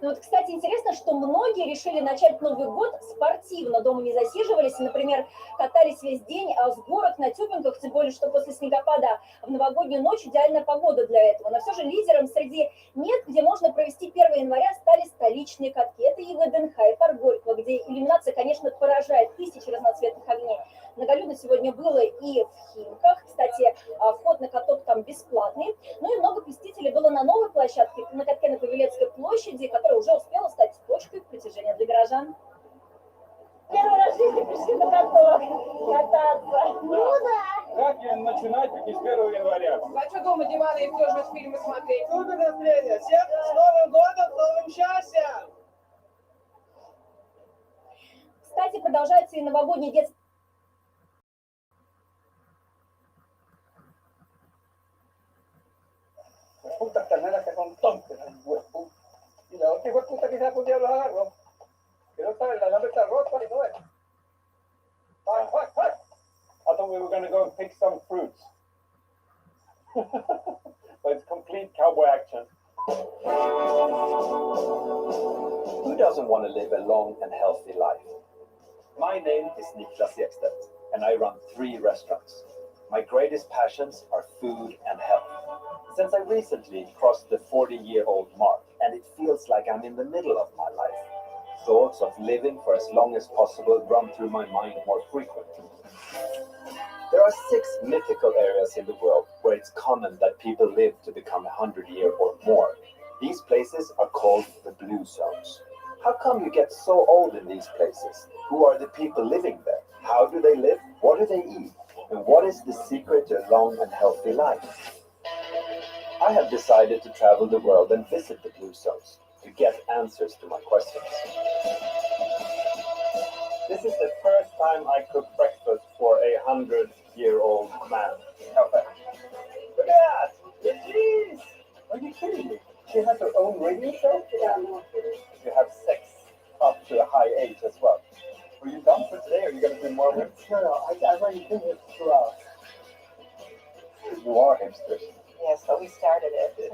Ну вот, кстати, интересно, что многие решили начать Новый год спортивно, дома не засиживались, например, катались весь день с горок на тюбинках, тем более, что после снегопада в новогоднюю ночь идеальная погода для этого. Но все же лидером среди мест, где можно провести 1 января, стали столичные катки. Это и ВДНХ, и парк Горького, где иллюминация, конечно, поражает, тысячи разноцветных огней. Многолюдно сегодня было и в Химках, кстати, вход на каток там бесплатный. Ну и много посетителей было на новой площадке, на катке на Павелецкой площади, которая уже успела стать точкой притяжения для горожан. Первый раз в жизни пришли на каток кататься. Ну да. Как начинать, как не с 1 января? А что дома диваны и тоже вот фильмы смотреть? Супер настроение. Всех с Новым годом, с новым счастьем! Кстати, продолжается и новогодний детский. Puta carnera que son tontos, huevos. Y la otra puta que se ha podido agarrarlo. Que no está, el alambre está roto y no es. Fuck. I thought we were going to go and pick some fruits. But it's complete cowboy action. Who doesn't want to live a long and healthy life? My name is Niklas Ekstedt, and I run 3 restaurants. My greatest passions are food and health. Since I recently crossed the 40-year-old mark, and it feels like I'm in the middle of my life, thoughts of living for as long as possible run through my mind more frequently. There are 6 mythical areas in the world where it's common that people live to become 100 or more. These places are called the blue zones. How come you get so old in these places? Who are the people living there? How do they live? What do they eat? And what is the secret to a long and healthy life? I have decided to travel the world and visit the blue zones to get answers to my questions. This is the first time I cook breakfast for a 100-year-old man. Look at that! Jeez! Are you kidding me? She has her own radio show? Yeah. You have sex up to a high age as well. Are you done for today, or are you going to do more? No, I've already been here for 2 hours. You are hipsters. Yeah, so we started it.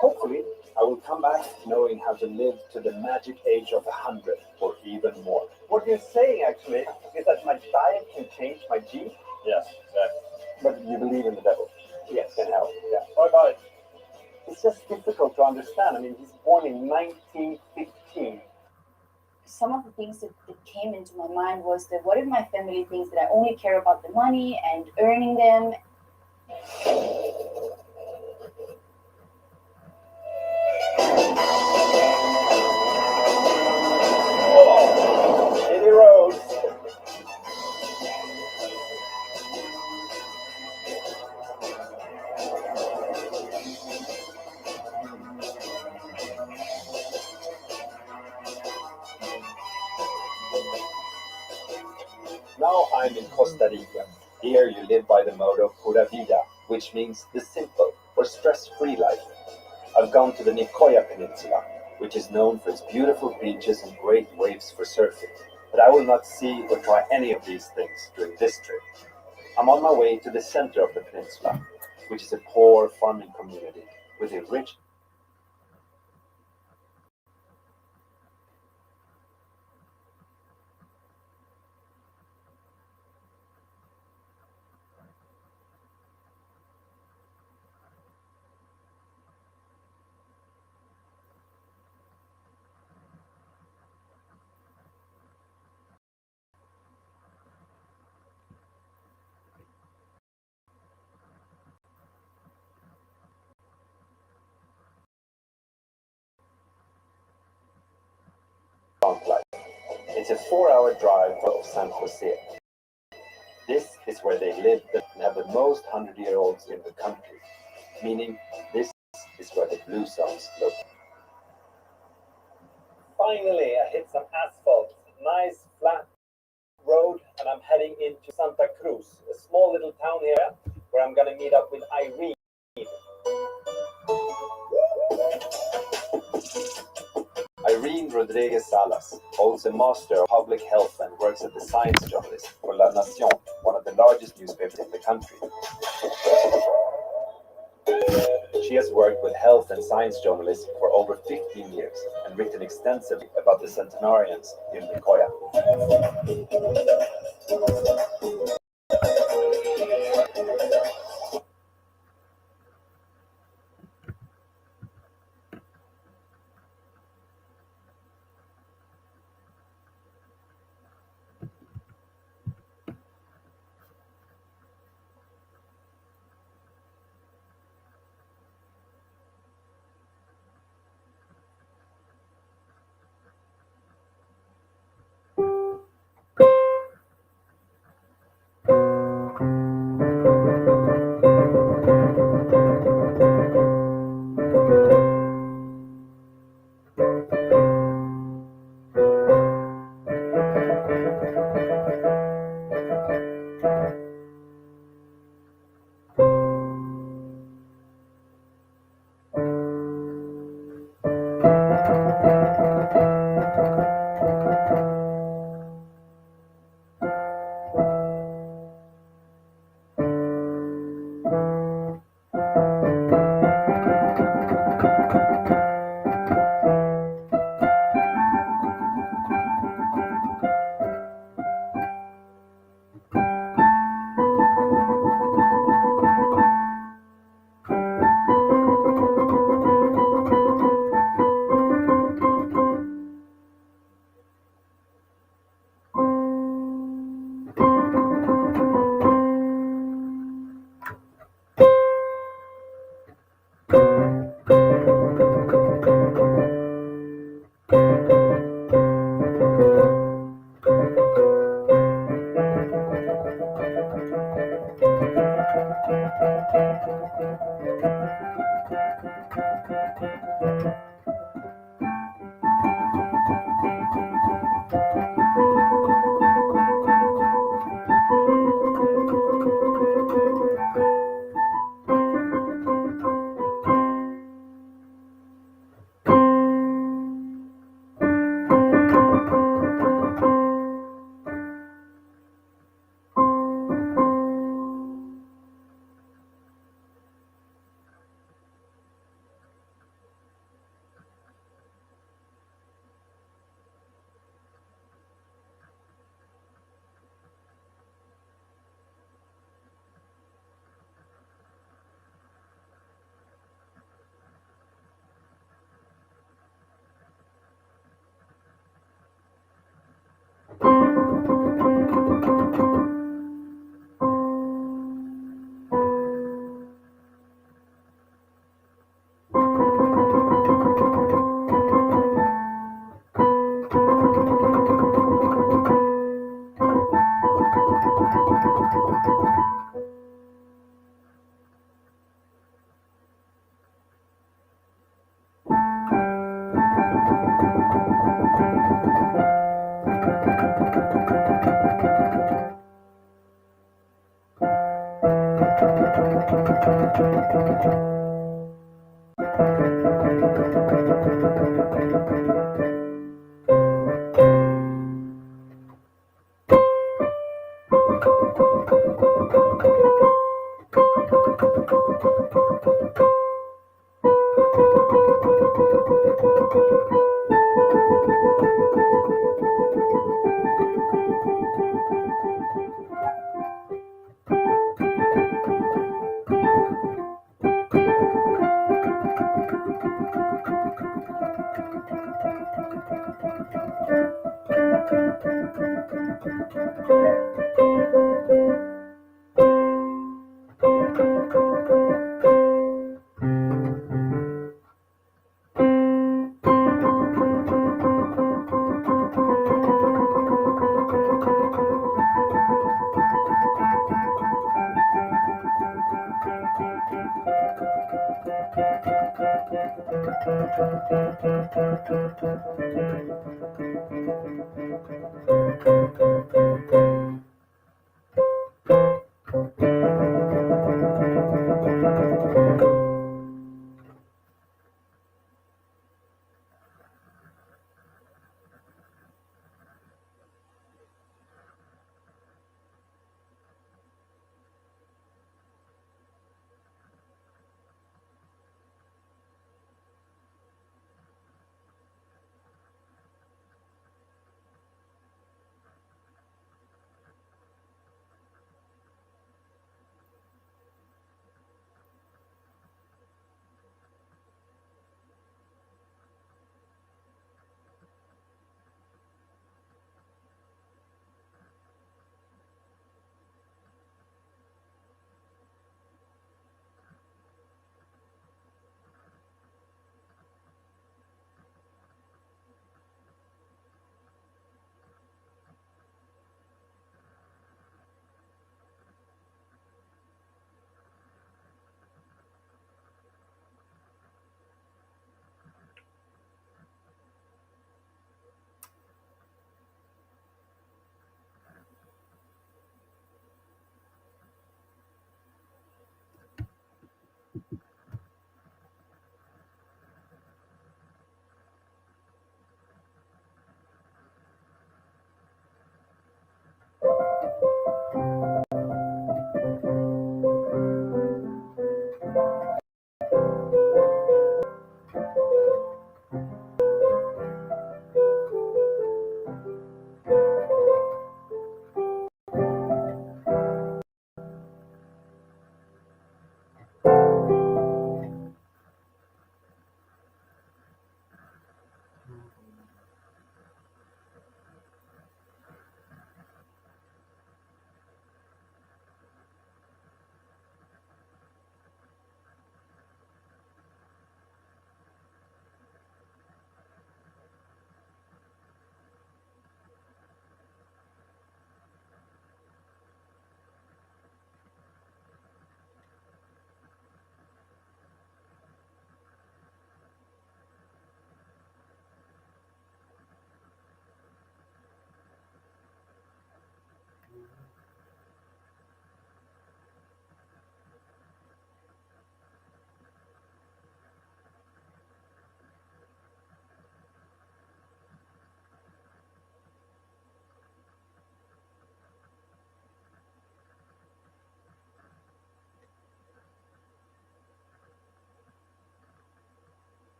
Hopefully, I will come back knowing how to live to the magic age of 100 or even more. What you're saying, actually, is that my diet can change my genes? Yes, but you believe in the devil? Yes. In hell? Yeah. What about it? It's just difficult to understand. I mean, he's born in 1915. some of the things that came into my mind was that what if my family thinks that I only care about the money and earning them? City roads. Now I'm in Costa Rica. Here you live by the motto Pura Vida, which means the simple or stress-free life. I've gone to the Nicoya Peninsula, which is known for its beautiful beaches and great waves for surfing. But I will not see or try any of these things during this trip. I'm on my way to the center of the peninsula, which is a poor farming community with a rich life. It's a 4-hour drive from San Jose. This is where they live and have the most 100-year-olds in the country, meaning this is where the blue zones look. Finally, I hit some asphalt. Nice flat road, and I'm heading into Santa Cruz, a small little town here where I'm gonna meet up with Irene. Irene Rodriguez Salas holds a Master of Public Health and works as a science journalist for La Nación, one of the largest newspapers in the country. She has worked with health and science journalists for over 15 years and written extensively about the centenarians in Nicoya.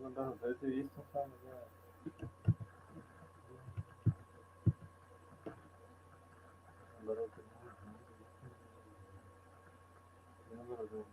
Наоборот, это и есть то самое, да. Наоборот, наоборот,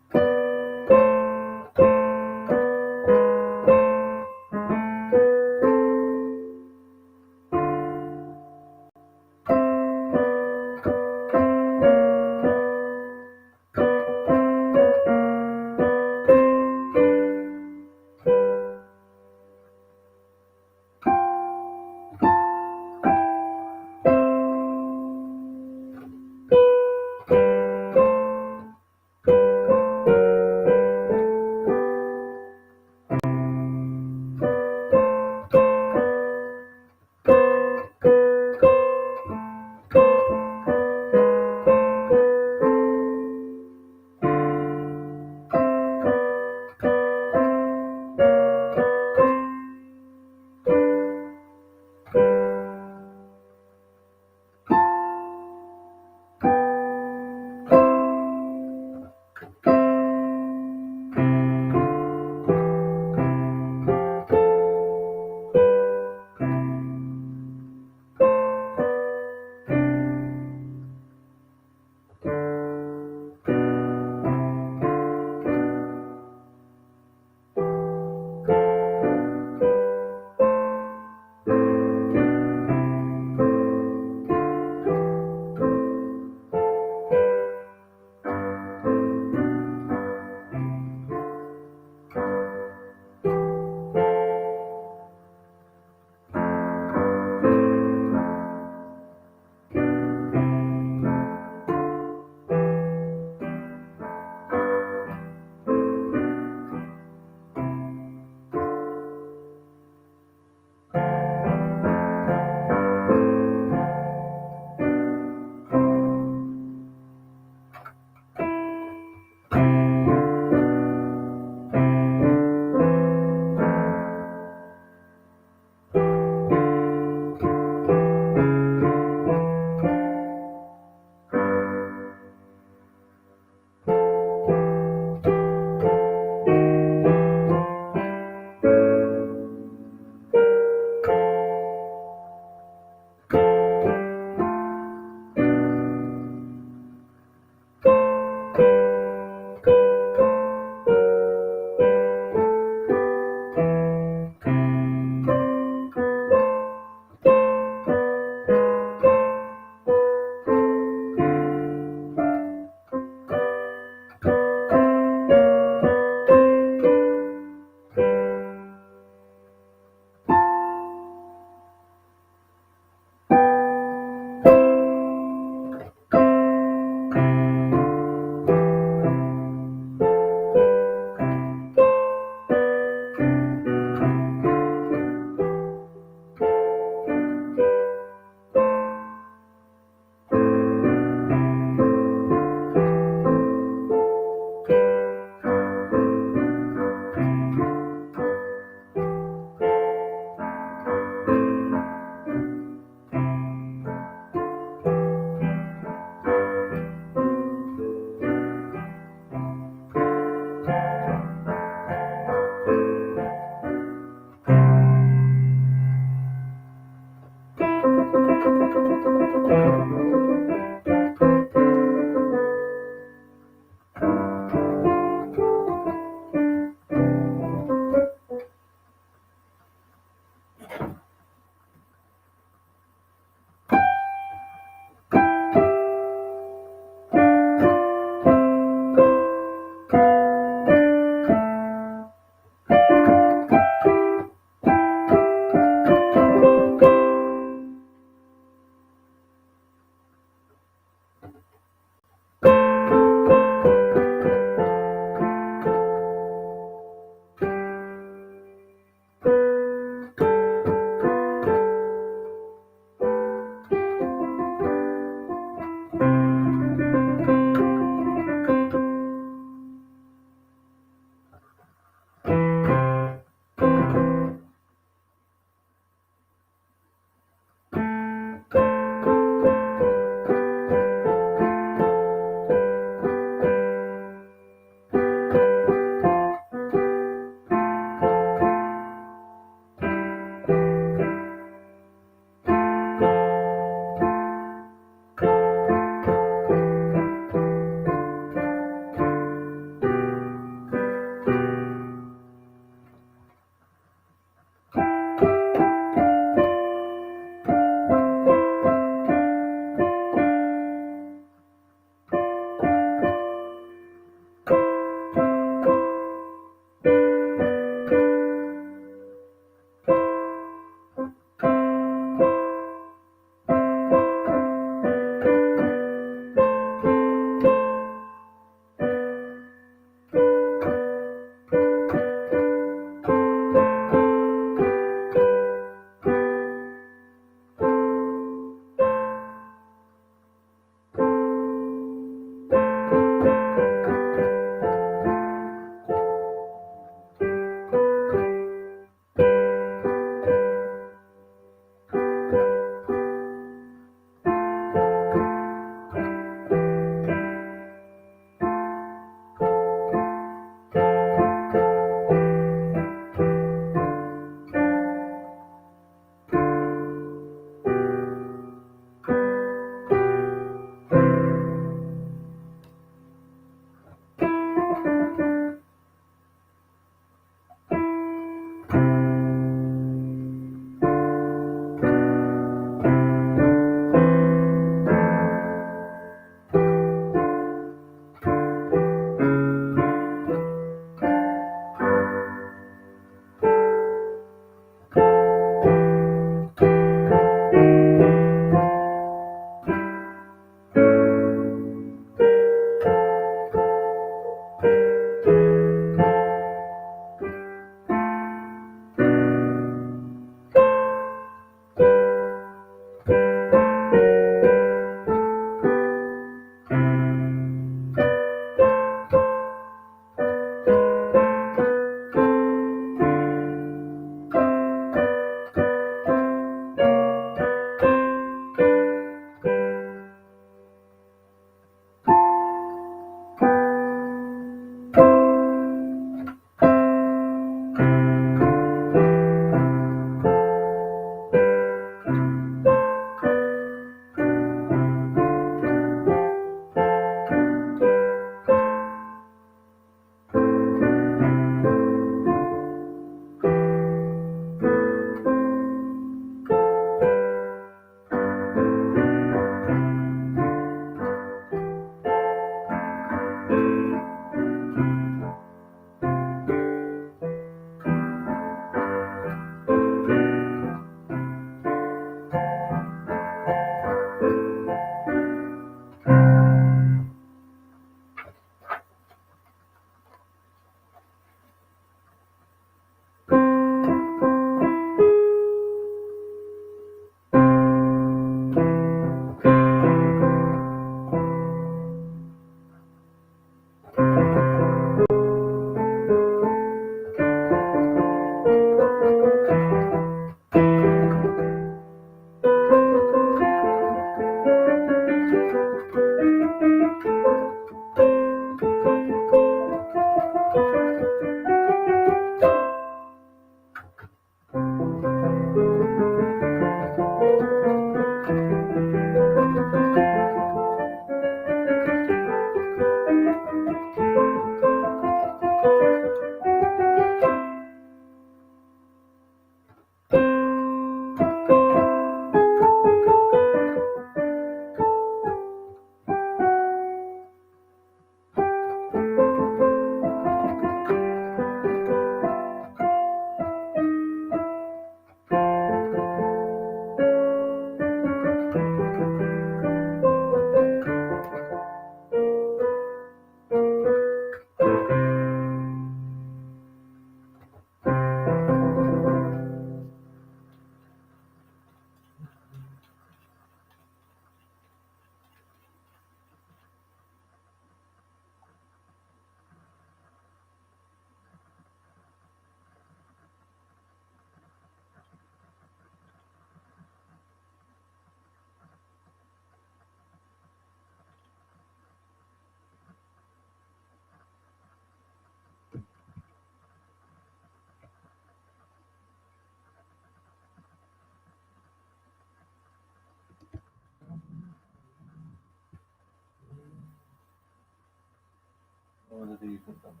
Вот это и там.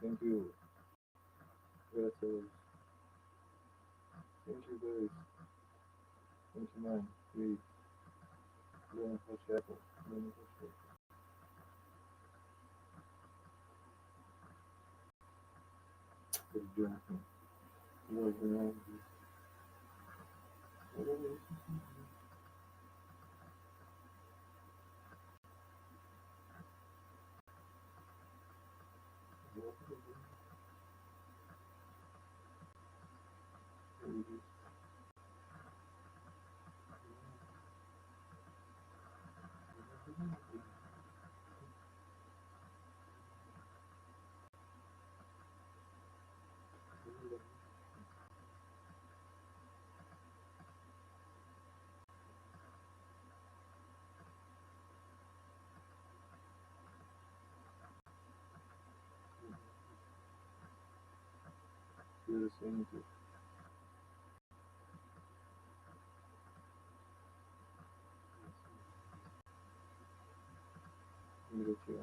Thank you. Gracias. Thank you guys. Thank you man. Please. Learn for chapel. Learn for chapel. Прекрасно. Вот, да. Интересно. Интересно.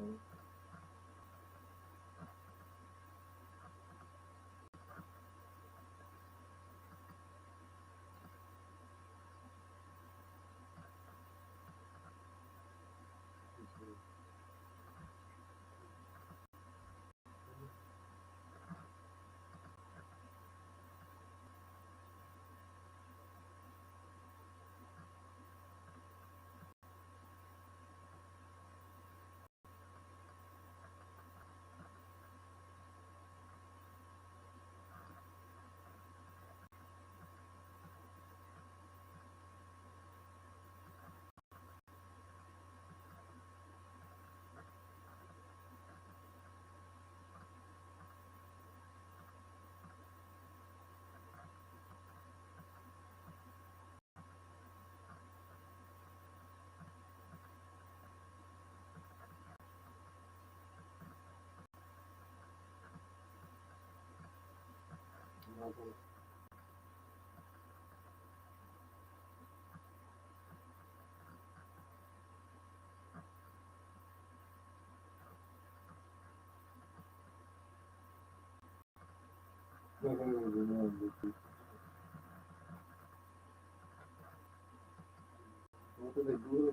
Вот это было,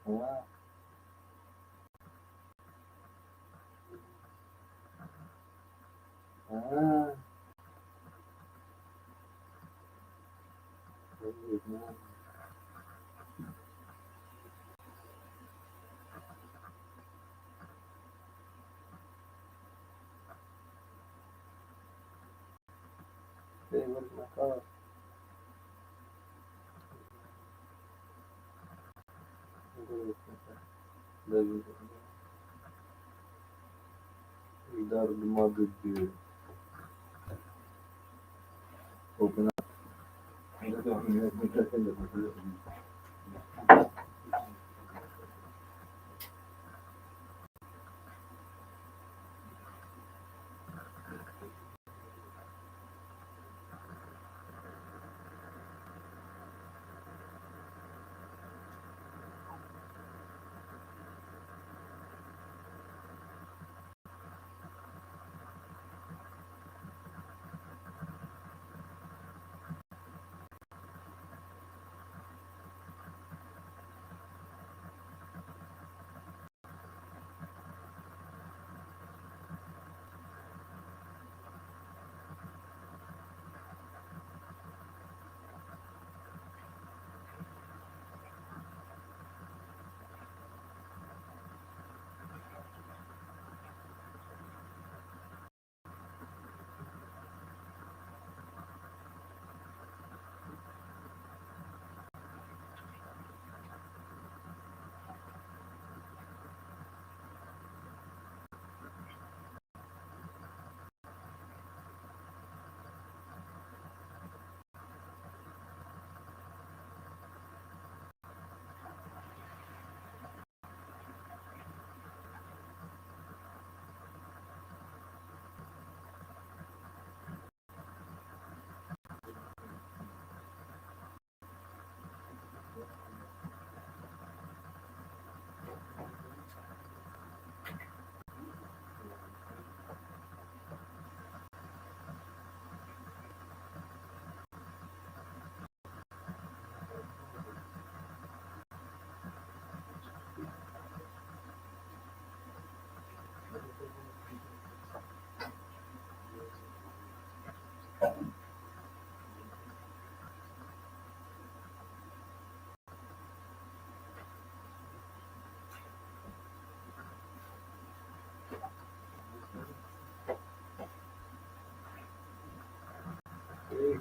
а? А? Open up.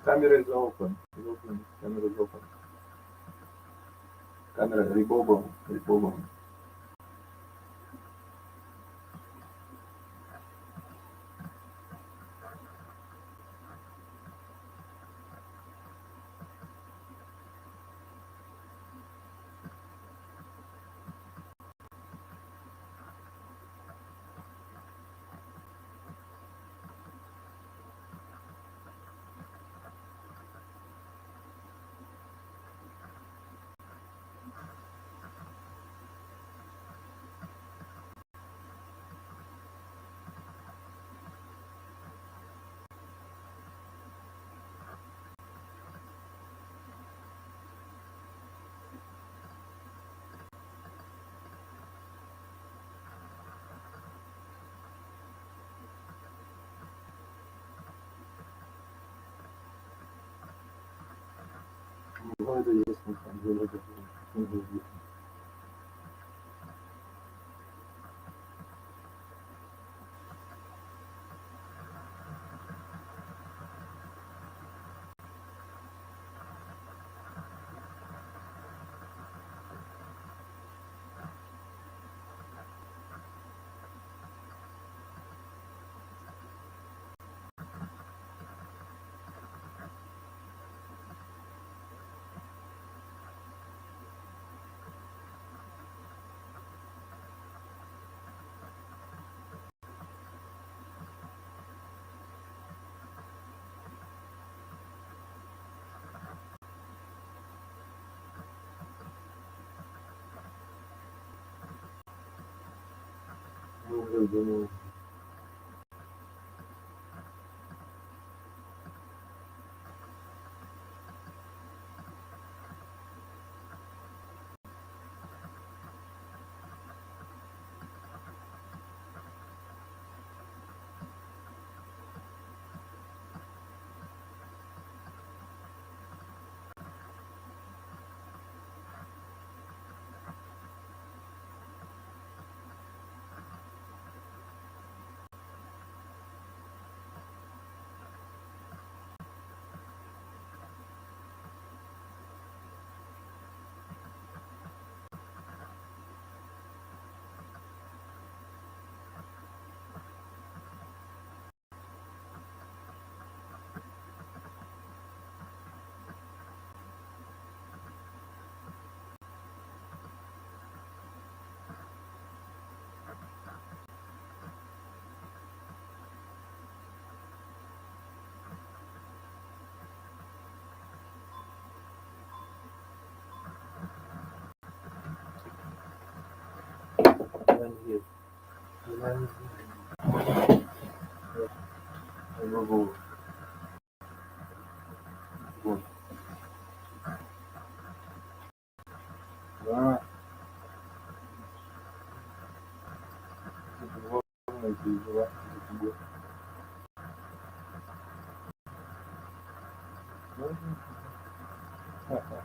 Camera is open. It's open. Camera is open. Camera rebobbing. Rebobbing. Ну, это есть, на самом деле, это не будет. Ну, уже думаю. Я могу. Вот. Да. Это сложно переживать за тебя. Ха-ха.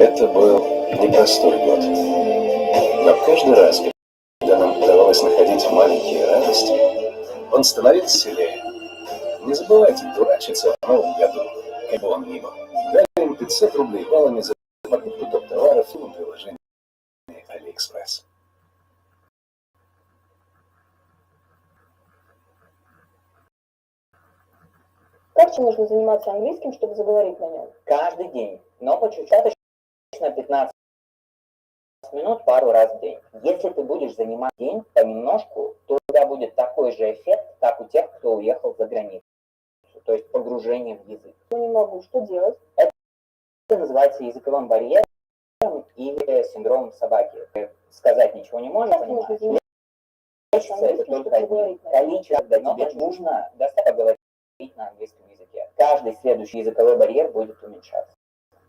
Это был непростой год. Но каждый раз, когда нам удавалось находить маленькие радости, он становился сильнее. Не забывайте дурачиться в новом году, как бы он ни был. Дали им 500 рублей баллами за покупку топ-товаров в приложении AliExpress. Как тебе нужно заниматься английским, чтобы заговорить на нем? Каждый день, но по чуть-чуть, 15 минут пару раз в день. Если ты будешь заниматься день понемножку, то у тебя будет такой же эффект, как у тех, кто уехал за границу. То есть погружение в язык. Я не могу. Что делать? Это называется языковым барьером или синдромом собаки. Ты сказать ничего не можешь, понимаешь? Это только количество, когда тебе нужно достаточно говорить на английском языке. Каждый следующий языковой барьер будет уменьшаться.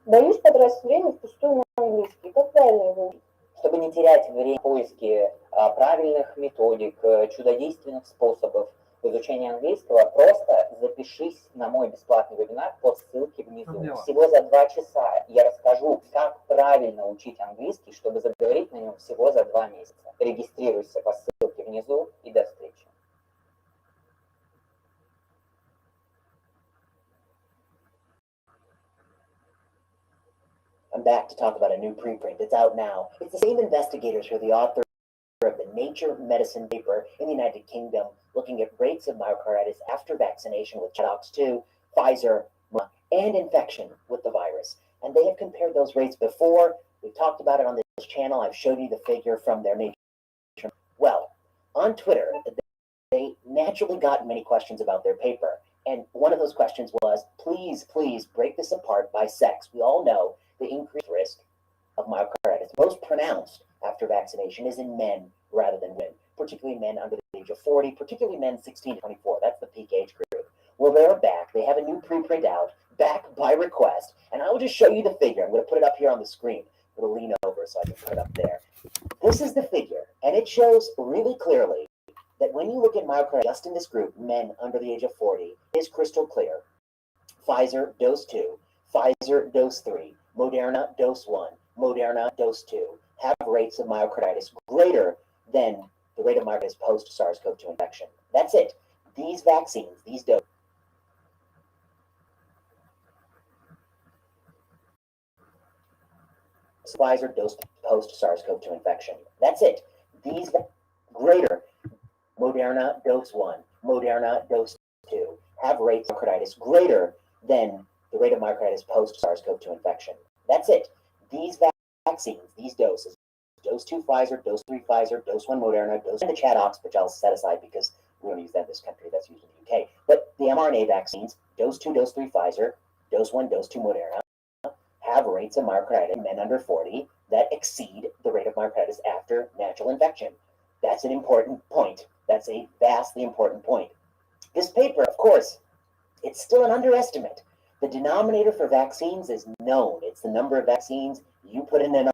Боюсь потратить время впустую на английский. Как правильно его учить? Чтобы не терять время в поиске правильных методик, чудодейственных способов изучения английского, просто запишись на мой бесплатный вебинар по ссылке внизу. Всего за 2 часа я расскажу, как правильно учить английский, чтобы заговорить на нем всего за 2 месяца. Регистрируйся по ссылке внизу и до встречи. I'm back to talk about a new preprint. It's out now. It's the same investigators who are the author of the Nature Medicine paper in the United Kingdom looking at rates of myocarditis after vaccination with ChAdOx2, Pfizer, and infection with the virus. And they have compared those rates before. We've talked about it on this channel. I've showed you the figure from their Nature. Well, on Twitter, they naturally got many questions about their paper. And one of those questions was, please break this apart by sex. We all know the increased risk of myocarditis, most pronounced after vaccination, is in men rather than women, particularly men under the age of 40, particularly men 16 to 24. That's the peak age group. Well, they're back. They have a new preprint out, back by request, and I will just show you the figure. I'm going to put it up here on the screen. I'm going to lean over so I can put it up there. This is the figure, and it shows really clearly that when you look at myocarditis just in this group, men under the age of 40, it is crystal clear. Pfizer, dose 2, Pfizer, dose 3, Moderna, dose 1, Moderna, dose 2, have rates of myocarditis greater than the rate of myocarditis post-SARS-CoV-2 infection. That's it. These vaccines, these doses, Pfizer dose post-SARS-CoV-2 infection. That's it. These greater Moderna dose 1, Moderna dose 2 have rates of myocarditis greater than the rate of myocarditis post-SARS-CoV-2 infection. That's it. These vaccines, these doses, dose 2 Pfizer, dose 3 Pfizer, dose 1 Moderna, dose 1 the ChAdOx, which I'll set aside because we don't use that in this country, that's used in the UK. But the mRNA vaccines, dose 2, dose 3 Pfizer, dose 1, dose 2 Moderna, have rates of myocarditis in men under 40 that exceed the rate of myocarditis after natural infection. That's an important point. That's a vastly important point. This paper, of course, it's still an underestimate. The denominator for vaccines is known. It's the number of vaccines you put in an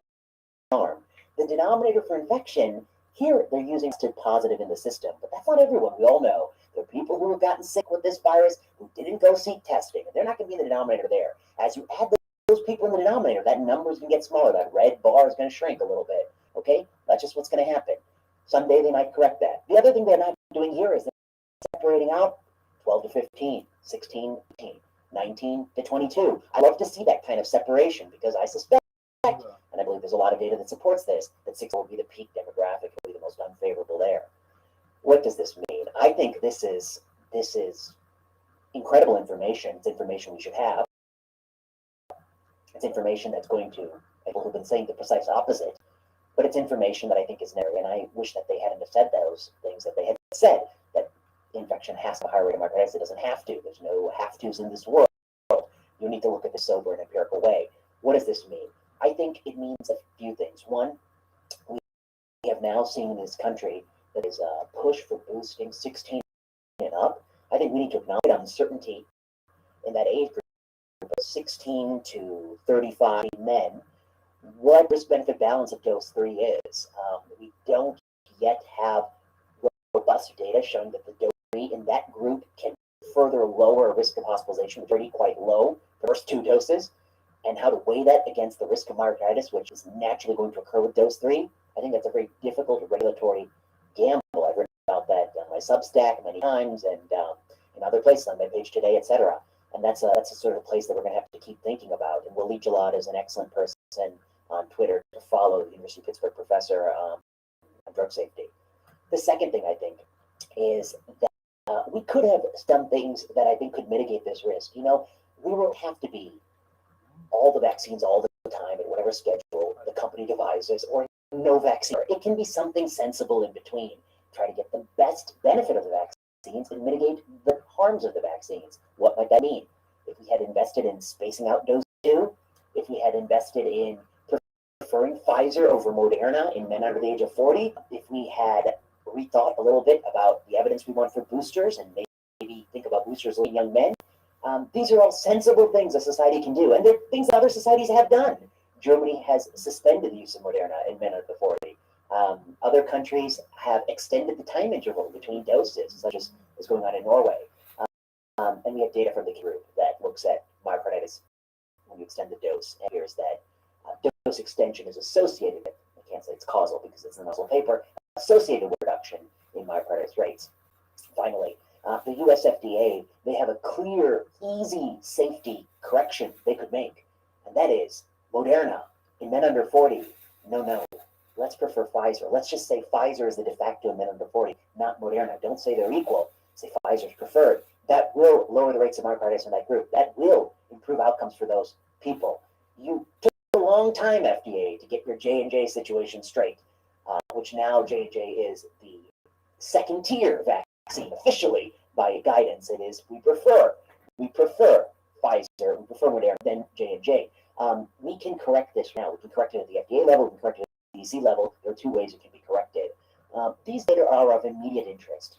arm. The denominator for infection, here they're using tested positive in the system, but that's not everyone. We all know there are people who have gotten sick with this virus who didn't go seek testing, and they're not going to be in the denominator there. As you add those people in the denominator, that number is going to get smaller. That red bar is going to shrink a little bit. Okay? That's just what's going to happen. Someday they might correct that. The other thing they're not doing here is separating out 12 to 15, 16 to 18, 19 to 22. I love to see that kind of separation because I suspect, and I believe there's a lot of data that supports this, that 6 will be the peak demographic, will be the most unfavorable there. What does this mean? I think this is incredible information. It's information we should have. It's information that's going to, people who've been saying the precise opposite. but it's information that I think is necessary, and I wish that they hadn't have said those things that they had said, that infection has a higher rate of myocarditis. It doesn't have to. There's no have-tos in this world. You need to look at this sober and empirical way. What does this mean? I think it means a few things. One, we have now seen in this country that is a push for boosting 16 and up. I think we need to acknowledge uncertainty in that age group of 16 to 35 men, what risk-benefit balance of dose 3 is. We don't yet have robust data showing that the dose 3 in that group can further lower risk of hospitalization, which is already quite low, the first 2 doses, and how to weigh that against the risk of myocarditis, which is naturally going to occur with dose 3. I think that's a very difficult regulatory gamble. I've written about that on my Substack many times and in other places on my page today, etc. And that's a sort of place that we're going to have to keep thinking about. And Willie Gillard is an excellent person on Twitter to follow, the University of Pittsburgh professor on drug safety. The second thing I think is that we could have done things that I think could mitigate this risk. You know, we won't have to be all the vaccines all the time at whatever schedule the company devises, or no vaccine. It can be something sensible in between. Try to get the best benefit of the vaccines and mitigate the harms of the vaccines. What might that mean? If we had invested in spacing out dose 2, if we had invested in preferring Pfizer over Moderna in men under the age of 40, if we had rethought a little bit about the evidence we want for boosters and maybe think about boosters in young men, these are all sensible things a society can do, and they're things that other societies have done. Germany has suspended the use of Moderna in men under 40. Other countries have extended the time interval between doses, such as is going on in Norway. And we have data from the group that looks at myocarditis when you extend the dose, and here's that dose extension is associated with, I can't say it's causal because it's in the muscle paper, associated with reduction in myocarditis rates. Finally, the US FDA, they have a clear, easy safety correction they could make, and that is Moderna in men under 40, no. Let's prefer Pfizer. Let's just say Pfizer is the de facto in men under 40, not Moderna. Don't say they're equal. Say Pfizer's preferred. That will lower the rates of myocarditis in that group. That will improve outcomes for those people. You took a long time, FDA, to get your J&J situation straight, which now J&J is the second tier vaccine officially by guidance. It is we prefer Pfizer, we prefer Moderna than J&J. We can correct this now. We can correct it at the FDA level. We can correct it at the CDC level. There are 2 ways it can be corrected. These data are of immediate interest.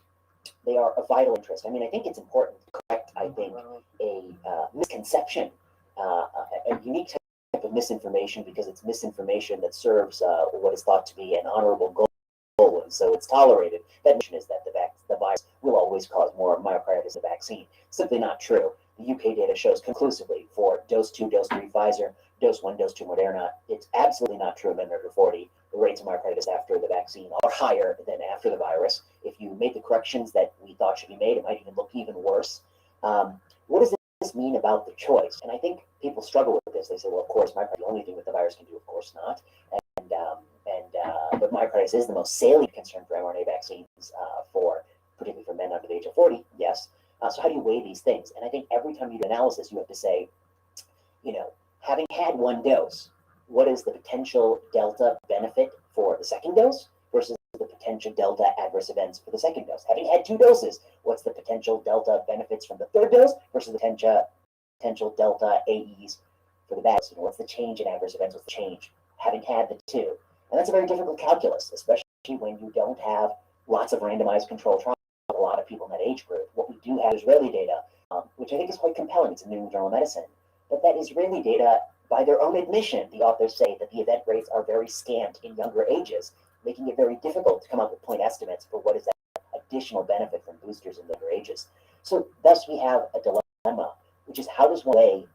They are of vital interest. I mean, I think it's important to correct, I think, a misconception, a unique type of misinformation, because it's misinformation that serves what is thought to be an honorable goal, and so it's tolerated. That mission is that the virus will always cause more myocarditis than the vaccine. Simply not true. The UK data shows conclusively for dose 2, dose 3 Pfizer, dose 1, dose 2 Moderna, it's absolutely not true in men under 40. The rates of myocarditis after the vaccine are higher than after the virus. If you made the corrections that we thought should be made, it might even look even worse. What does this mean about the choice? And I think people struggle with this. They say, well, of course, myocarditis is the only thing that the virus can do. Of course not. But myocarditis is the most salient concern for mRNA vaccines, particularly for men under the age of 40, yes. So how do you weigh these things? And I think every time you do analysis, you have to say, you know, having had 1 dose, what is the potential delta benefit for the second dose versus the potential delta adverse events for the second dose? Having had 2 doses, what's the potential delta benefits from the third dose versus the potential delta AEs for the bad dose? You know, what's the change in adverse events? What's the change having had the 2? And that's a very difficult calculus, especially when you don't have lots of randomized control trials. A lot of people in that age group. What we do have is Israeli data, which I think is quite compelling. It's in the New England Journal of Medicine. But that Israeli data, by their own admission, the authors say that the event rates are very scant in younger ages, making it very difficult to come up with point estimates for what is that additional benefit from boosters in younger ages. So thus we have a dilemma, which is how does one weigh,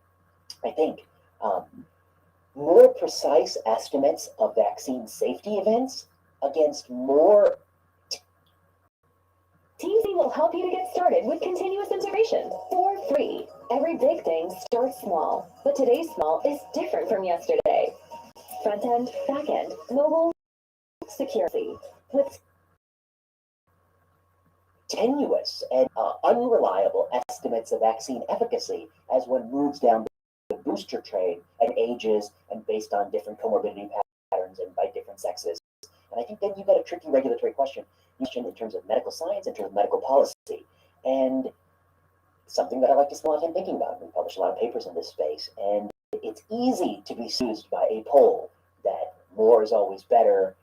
I think, more precise estimates of vaccine safety events against more. TZ will help you to get started with continuous integration for free. Every big thing starts small, but today's small is different from yesterday. Front end, back end, mobile, security. With tenuous and unreliable estimates of vaccine efficacy as one moves down the booster train at ages and based on different comorbidity patterns and by different different sexes. And I think then you've got a tricky regulatory question in terms of medical science, in terms of medical policy. And something that I like to spend a lot of time thinking about. We publish a lot of papers in this space, and it's easy to be soothed by a poll that more is always better,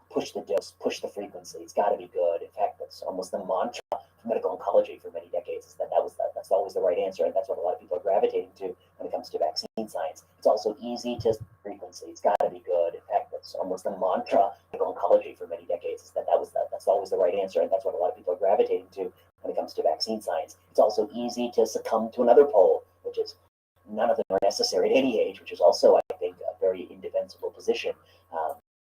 push the dose, push the frequency, it's got to be good. In fact, that's almost the mantra for medical oncology for many decades, is that's always the right answer, and that's what a lot of people are gravitating to when it comes to vaccine science. It's also easy to frequency, it's got to be good. In fact, that's almost the mantra for medical oncology for many decades, is that's always the right answer, and that's what a lot of people are gravitating to when it comes to vaccine science. It's also easy to succumb to another poll, which is none of them are necessary at any age, which is also, I think, a very indefensible position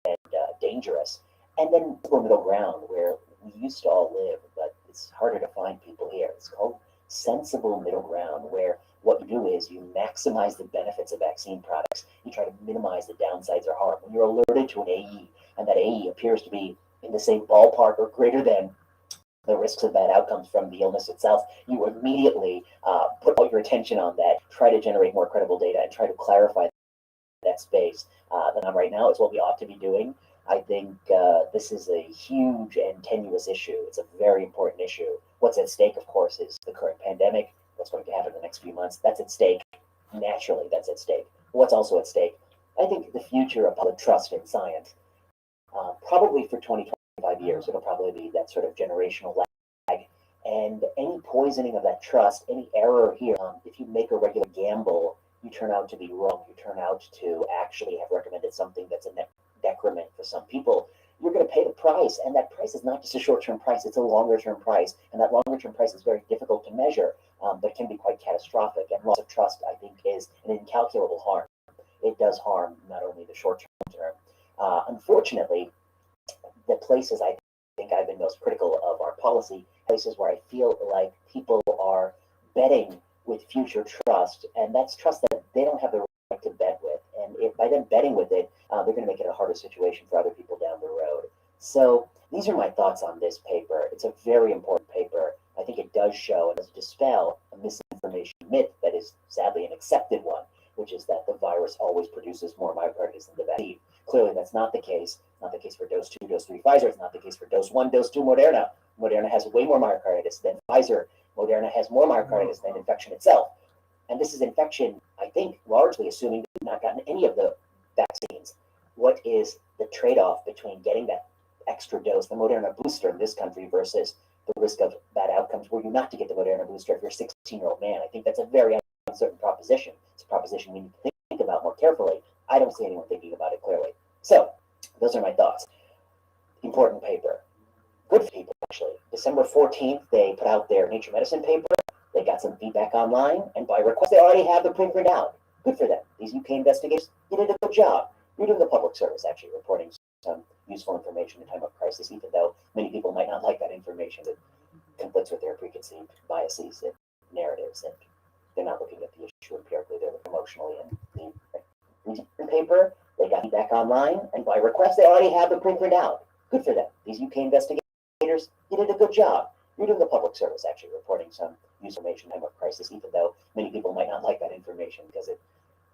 and dangerous. And then the middle ground, where we used to all live, but it's harder to find people here. It's called sensible middle ground, where what you do is you maximize the benefits of vaccine products. You try to minimize the downsides or harm. When you're alerted to an AE, and that AE appears to be in the same ballpark or greater than the risks of bad outcomes from the illness itself, you immediately put all your attention on that, try to generate more credible data, and try to clarify that space. Than right now is what we ought to be doing. I think this is a huge and tenuous issue. It's a very important issue. What's at stake, of course, is the current pandemic. What's going to happen in the next few months? That's at stake. Naturally, that's at stake. What's also at stake? I think the future of public trust in science. Probably for 20, 25 years, it'll probably be that sort of generational lag. And any poisoning of that trust, any error here, if you make a regular gamble, you turn out to be wrong. You turn out to actually have recommended something that's a net decrement for some people. You're going to pay the price, and that price is not just a short-term price, it's a longer-term price, and that longer-term price is very difficult to measure, but can be quite catastrophic, and loss of trust, I think, is an incalculable harm. It does harm not only the short-term term. Unfortunately, the places I think I've been most critical of our policy, places where I feel like people are betting with future trust, and that's trust that they don't have the right to bet with. And if by them betting with it, they're going to make it a harder situation for other people down the road. So these are my thoughts on this paper. It's a very important paper. I think it does show and does dispel a misinformation myth that is sadly an accepted one, which is that the virus always produces more myocarditis than the vaccine. Clearly, that's not the case. Not the case for dose 2, dose 3 Pfizer. It's not the case for dose 1, dose 2 Moderna. Moderna has way more myocarditis than Pfizer. Moderna has more myocarditis than infection itself. And this is infection, I think, largely assuming you've not gotten any of the vaccines. What is the trade-off between getting that extra dose, the Moderna booster in this country, versus the risk of bad outcomes were you not to get the Moderna booster if you're a 16-year-old man? I think that's a very uncertain proposition. It's a proposition we need to think about more carefully. I don't see anyone thinking about it clearly. So those are my thoughts. Important paper. Good people, actually. December 14th, they put out their Nature Medicine paper. They got some feedback online, and by request, they already have the preprint out. Good for them. These UK investigators did a good job. You're doing the public service, actually, reporting some useful information in time of crisis, even though many people might not like that information that conflicts with their preconceived biases and narratives, and they're not looking at the issue empirically, they're looking emotionally. And the paper, they got feedback online, and by request, they already have the preprint out. Good for them. These UK investigators did a good job. You're doing the public service, actually, reporting some useful information in time of crisis, even though many people might not like that information because it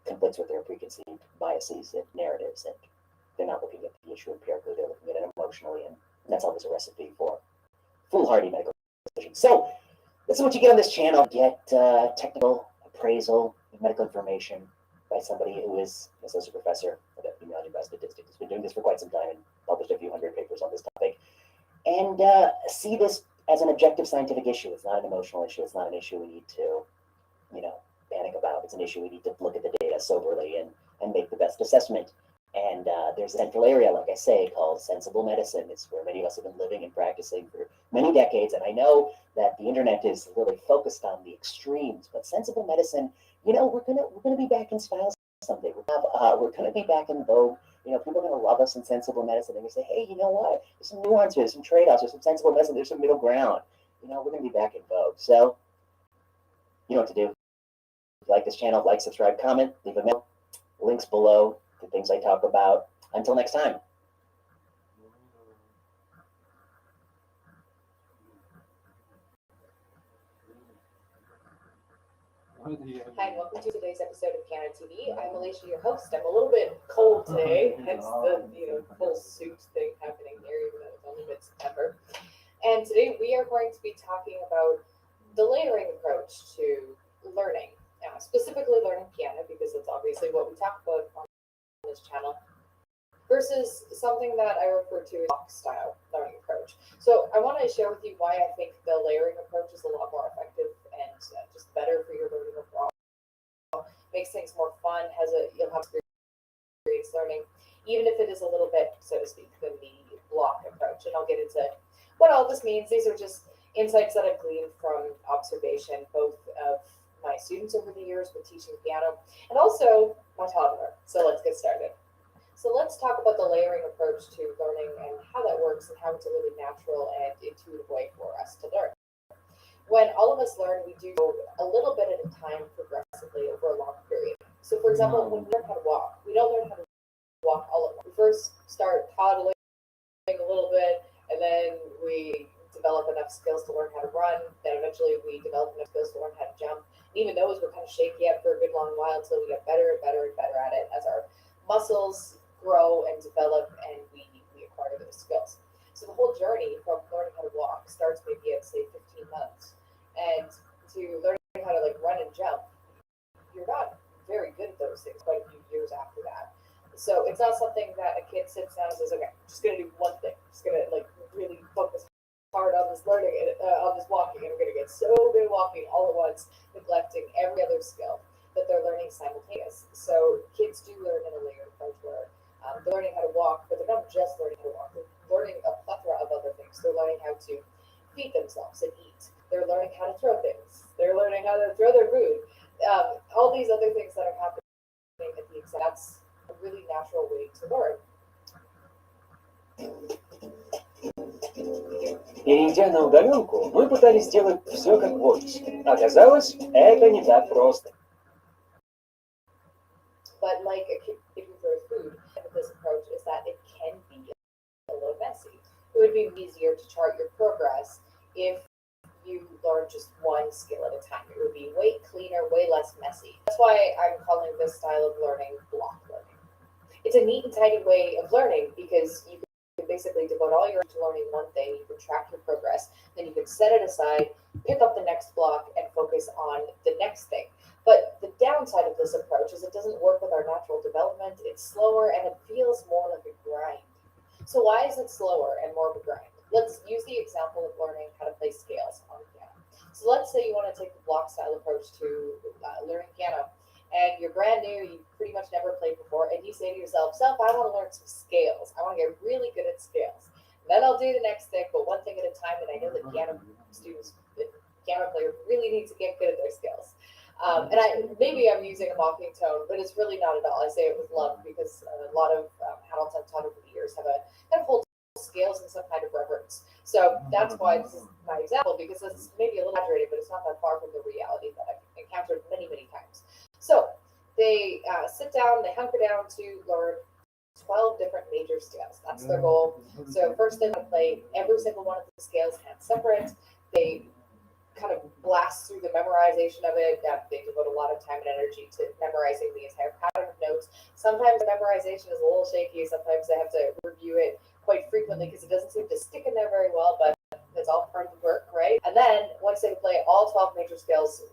conflicts with their preconceived biases and narratives, and they're not looking at the issue empirically, they're looking at it emotionally, and that's always a recipe for foolhardy medical decisions. So this is what you get on this channel. Get technical appraisal of medical information by somebody who is an associate professor of epidemiology and biostatistics. Has been doing this for quite some time and published a few hundred papers on this topic. And see this as an objective scientific issue. It's not an emotional issue. It's not an issue we need to, panic about. It's an issue we need to look at the data soberly and make the best assessment. And there's a central area, like I say, called sensible medicine. It's where many of us have been living and practicing for many decades. And I know that the internet is really focused on the extremes, but sensible medicine, we're gonna be back in style someday. We're gonna be back in vogue. People are going to love us in sensible medicine. They're going to say, hey, you know what? There's some nuances, some trade-offs, there's some sensible medicine, there's some middle ground. We're going to be back in vogue. So, you know what to do. If you like this channel, like, subscribe, comment, leave a mail. Links below to things I talk about. Until next time. Hi, and welcome to today's episode of Piano TV. I'm Alicia, your host. I'm a little bit cold today, hence the full suit thing happening here, even though it's only mid-September. And today we are going to be talking about the layering approach to learning, specifically learning piano, because that's obviously what we talk about on this channel, versus something that I refer to as block-style learning approach. So I want to share with you why I think the layering approach is a lot more effective and just better for your learning overall. Makes things more fun, you'll have experience learning, even if it is a little bit, so to speak, than the block approach. And I'll get into what all this means. These are just insights that I've gleaned from observation, both of my students over the years with teaching piano and also my toddler. So let's get started. So let's talk about the layering approach to learning and how that works and how it's a really natural and intuitive way for us to learn. When all of us learn, we do a little bit at a time progressively over a long period. So for example, when we learn how to walk, we don't learn how to walk all at once. We first start toddling a little bit, and then we develop enough skills to learn how to run. Then eventually we develop enough skills to learn how to jump. And even those we're kind of shaky at for a good long while until we get better and better and better at it as our muscles grow and develop and we acquire those skills. So the whole journey from learning how to walk starts maybe at say 15 months. And to learning how to run and jump, you're not very good at those things quite a few years after that. So it's not something that a kid sits down and says, okay, I'm just gonna do one thing. I'm just gonna really focus hard on this learning and on this walking, and I'm gonna get so good at walking all at once, neglecting every other skill that they're learning simultaneously. So kids do learn in a layered approach where they're learning how to walk, but they're not just learning how to walk. They're learning a plethora of other things. They're learning how to feed themselves and eat. They're learning how to throw things. They're learning how to throw their food. All these other things that are happening at the exam. That's a really natural way to learn. Перейдя на удаленку, мы пытались сделать все как в офисе. Оказалось, это не так просто. But like a kid who throws food, this approach is that it can be a little messy. It would be easier to chart your progress if you learn just one skill at a time. It would be way cleaner, way less messy. That's why I'm calling this style of learning block learning. It's a neat and tidy way of learning because you can basically devote all your time to learning one thing. You can track your progress, then you can set it aside, pick up the next block, and focus on the next thing. But the downside of this approach is it doesn't work with our natural development. It's slower and it feels more like a grind. So why is it slower and more of a grind? Let's use the example of learning how to play scales on the piano. So let's say you want to take the block style approach to learning piano, and you're brand new, you pretty much never played before, and you say to yourself, I want to learn some scales. I want to get really good at scales. And then I'll do the next thing, but one thing at a time, and I know that piano players really need to get good at their skills. Maybe I'm using a mocking tone, but it's really not at all. I say it with love because a lot of adults I've taught over the years have a kind of hold scales in some kind of reverence. So that's why this is my example, because it's maybe a little exaggerated, but it's not that far from the reality that I've encountered many, many times. So they sit down, they hunker down to learn 12 different major scales. That's their goal. So first they want to play every single one of the scales hands separate. They kind of blast through the memorization of it. They devote a lot of time and energy to memorizing the entire pattern of notes. Sometimes the memorization is a little shaky. Sometimes they have to review it quite frequently because it doesn't seem to stick in there very well, but it's all part of the work, right? And then once they play all 12 major scales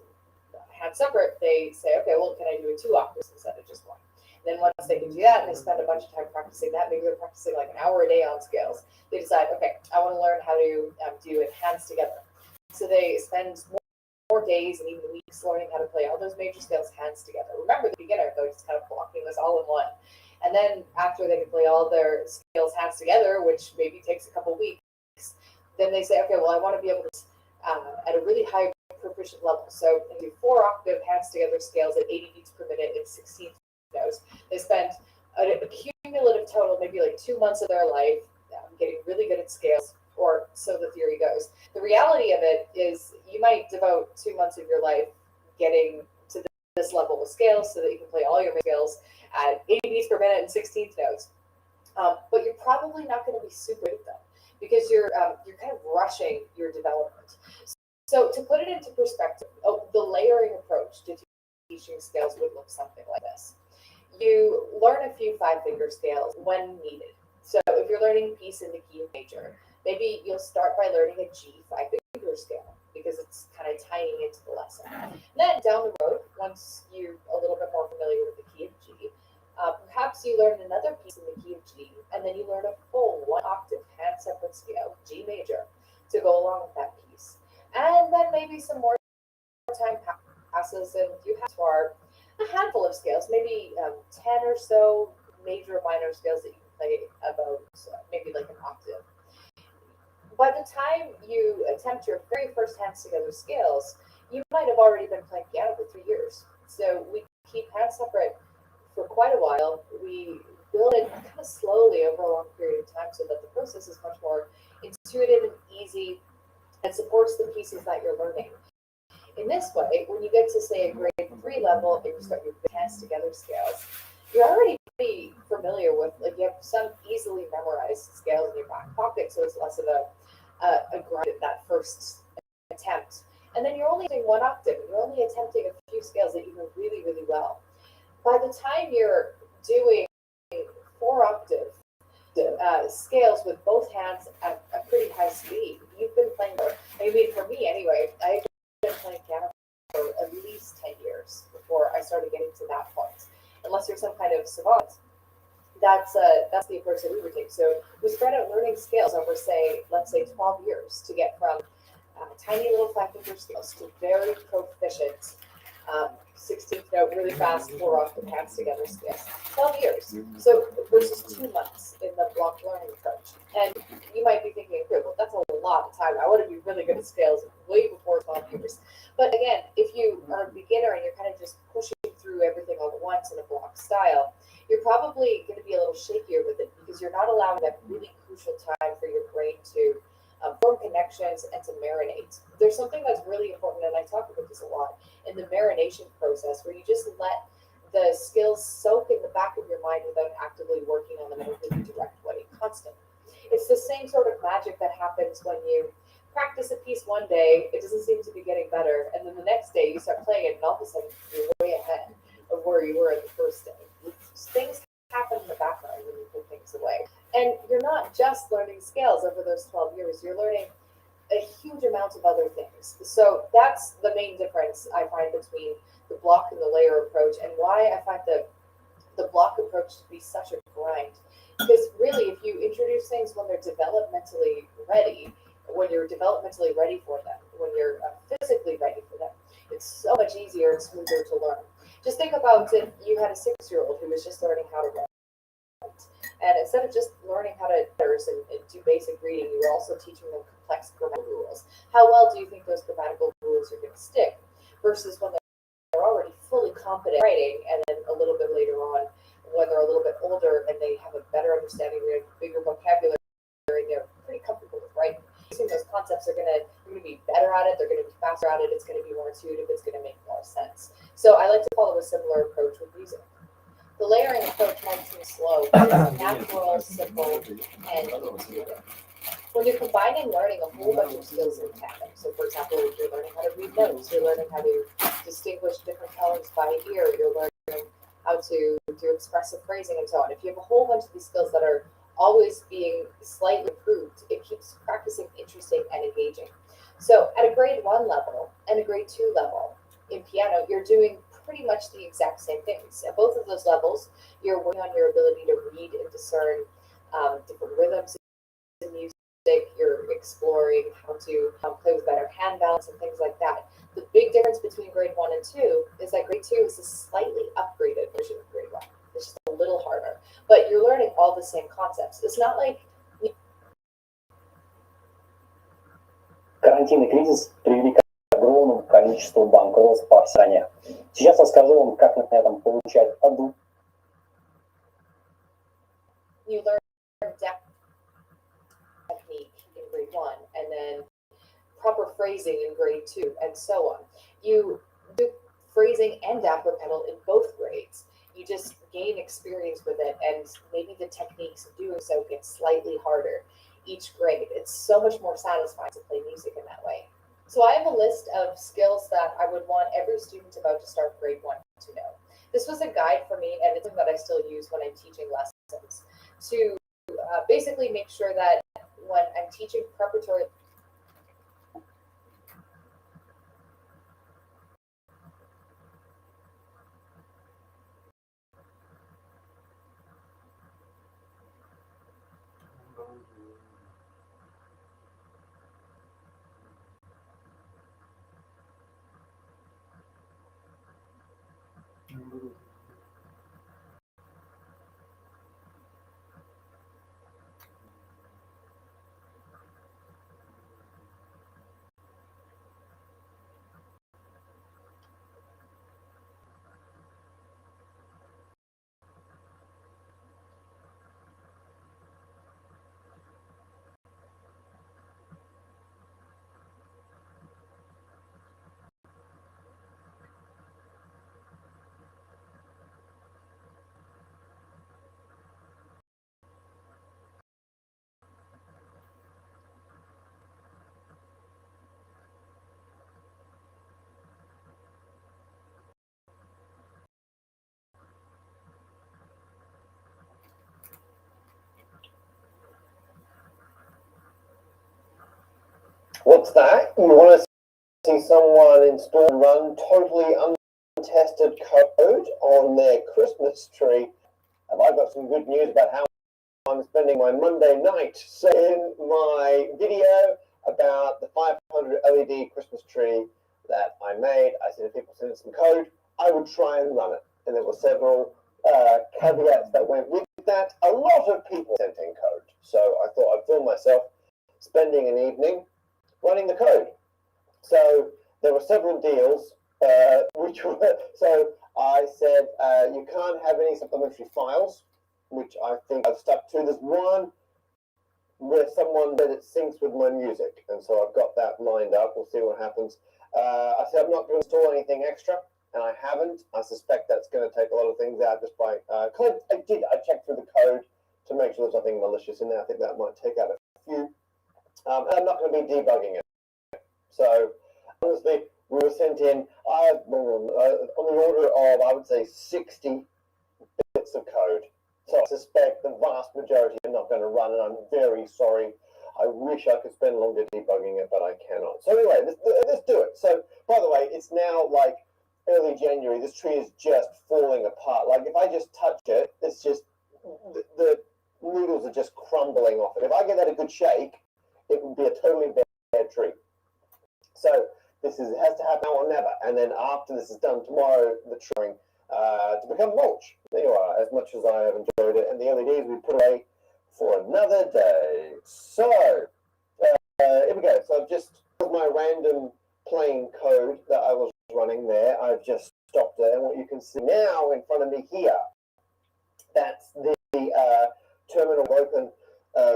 hand separate, they say, okay, well, can I do it 2 octaves instead of just one? And then once they can do that, and they spend a bunch of time practicing that, maybe they're practicing like an hour a day on scales, they decide, okay, I want to learn how to do it hands together. So they spend more days and even weeks learning how to play all those major scales hands together. Remember, the beginner, though, just kind of blocking this all in one. And then after they can play all their scales hands together, which maybe takes a couple weeks, then they say, okay, well, I want to be able to at a really high proficient level. So they do 4 octave hands together scales at 80 beats per minute in 16th notes. They spend a cumulative total, maybe like 2 months of their life getting really good at scales, or so the theory goes. The reality of it is you might devote 2 months of your life getting to this level of scales so that you can play all your scales at 80 beats per minute and 16th notes. But you're probably not going to be super good at them because you're kind of rushing your development. So to put it into perspective, the layering approach to scales would look something like this. You learn a few five-finger scales when needed. So if you're learning piece in the key of major, maybe you'll start by learning a G five-finger scale because it's kind of tying into the lesson. Then down the road, once you're a little bit more familiar with the key of G, perhaps you learn another piece in the key of G, and then you learn a full one-octave hand-separate scale, G major, to go along with that piece. And then maybe some more time passes, and you have a handful of scales, maybe 10 or so major or minor scales that you can play about maybe like an octave. By the time you attempt your very first hands together scales, you might have already been playing piano for 3 years. So we keep hands separate for quite a while. We build it kind of slowly over a long period of time so that the process is much more intuitive and easy and supports the pieces that you're learning. In this way, when you get to, say, a grade 3 level and you start your hands together scales, you're already pretty familiar with, like, you have some easily memorized scales in your back pocket, so it's less of a grind at that first attempt. And then you're only doing one octave, and you're only attempting a few scales that you know really, really well. By the time you're doing 4 octave scales with both hands at a pretty high speed, you've been playing, I mean, for me anyway, I've been playing piano for at least 10 years before I started getting to that point. Unless you're some kind of savant, that's the approach that we would take. So we spread out learning scales over, let's say 12 years to get from tiny little five-finger scales to very proficient 16th note, really fast, 4 octave hands together scales. 12 years. So versus 2 months in the block learning approach. And you might be thinking, okay, well, that's a lot of time. I want to be really good at scales way before 12 years. But again, if you are a beginner and you're kind of just pushing through everything all at once in a block style, you're probably going to be a little shakier with it because you're not allowing that really crucial time for your brain to form connections and to marinate. There's something that's really important, and I talk about this a lot, in the marination process, where you just let the skills soak in the back of your mind without actively working on them in a really direct way, constantly. It's the same sort of magic that happens when you practice a piece one day, it doesn't seem to be getting better, and then the next day you start playing it, and all of a sudden you're way ahead of where you were the first day. Things happen in the background when you put things away. And you're not just learning scales over those 12 years, you're learning a huge amount of other things. So that's the main difference I find between the block and the layer approach, and why I find the block approach to be such a grind. Because really, if you introduce things when they're developmentally ready, when you're developmentally ready for them, when you're physically ready for them, it's so much easier and smoother to learn. Just think about if you had a 6-year-old who was just learning how to write. And instead of just learning how to letters and do basic reading, you were also teaching them complex grammatical rules. How well do you think those grammatical rules are going to stick? Versus when they're already fully competent writing, and then a little bit later on, when they're a little bit older and they have a better understanding, they have bigger vocabulary, they're pretty comfortable with writing. Those concepts are going to be better at it, they're going to be faster at it, it's going to be more intuitive, it's going to make more sense. So I like to follow a similar approach with music. The layering approach might seem slow, but it's natural, simple, and intuitive. When you're combining learning a whole bunch of skills in tandem, so for example, if you're learning how to read notes, you're learning how to distinguish different colors by ear, you're learning how to do expressive phrasing and so on. If you have a whole bunch of these skills that are always being slightly improved, it keeps practicing interesting and engaging. So at a grade 1 level and a grade 2 level in piano, you're doing pretty much the exact same things. At both of those levels, you're working on your ability to read and discern different rhythms in music. You're exploring how to play with better hand balance and things like that. The big difference between grade 1 and 2 is that grade 2 is a slightly upgraded version of grade 1. It's just a little harder, but you're learning all the same concepts. It's not like Карантинный кризис привели к огромному количеству банкротств по стране. Сейчас расскажу вам, как на этом получать ходу. you learn depth technique in grade 1 and then proper phrasing in grade 2 and so on. You do phrasing and dapper pedal in both grades. You just gain experience with it, and maybe the techniques of doing so get slightly harder each grade. It's so much more satisfying to play music in that way. So I have a list of skills that I would want every student about to start grade 1 to know. This was a guide for me, and it's something that I still use when I'm teaching lessons to basically make sure that when I'm teaching preparatory. What's that? You want to see someone install and run totally untested code on their Christmas tree? Have I got some good news about how I'm spending my Monday night? So in my video about the 500 LED Christmas tree that I made, I said if people send some code, I would try and run it. And there were several caveats that went with that. A lot of people sent in code. So I thought I'd film myself spending an evening running the code. So there were several deals, which were, so I said you can't have any supplementary files, which I think I've stuck to. There's one where someone said it syncs with my music, and so I've got that lined up. We'll see what happens. I said I'm not going to install anything extra, and I haven't. I suspect that's going to take a lot of things out just by, I checked through the code to make sure there's nothing malicious in there. I think that might take out a few. And I'm not going to be debugging it. So, honestly, we were sent in on the order of, I would say, 60 bits of code. So I suspect the vast majority are not going to run, and I'm very sorry. I wish I could spend longer debugging it, but I cannot. So anyway, let's do it. So, by the way, it's now like early January. This tree is just falling apart. Like, if I just touch it, it's just, the noodles are just crumbling off it. If I give that a good shake, it would be a totally bad tree. So this has to happen now or never. And then after this is done tomorrow, the tree to become mulch. There you are, as much as I have enjoyed it. And the LEDs we put away for another day. So here we go. So I've just put my random plain code that I was running there. I've just stopped it. And what you can see now in front of me here, that's the terminal open,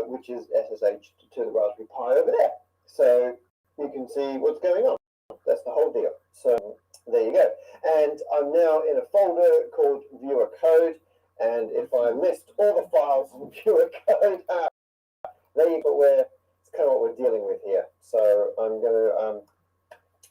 which is SSH to the Raspberry Pi over there. So you can see what's going on. That's the whole deal. So there you go. And I'm now in a folder called Viewer Code. And if I list all the files in Viewer Code, there you go. It's kind of what we're dealing with here. So I'm going to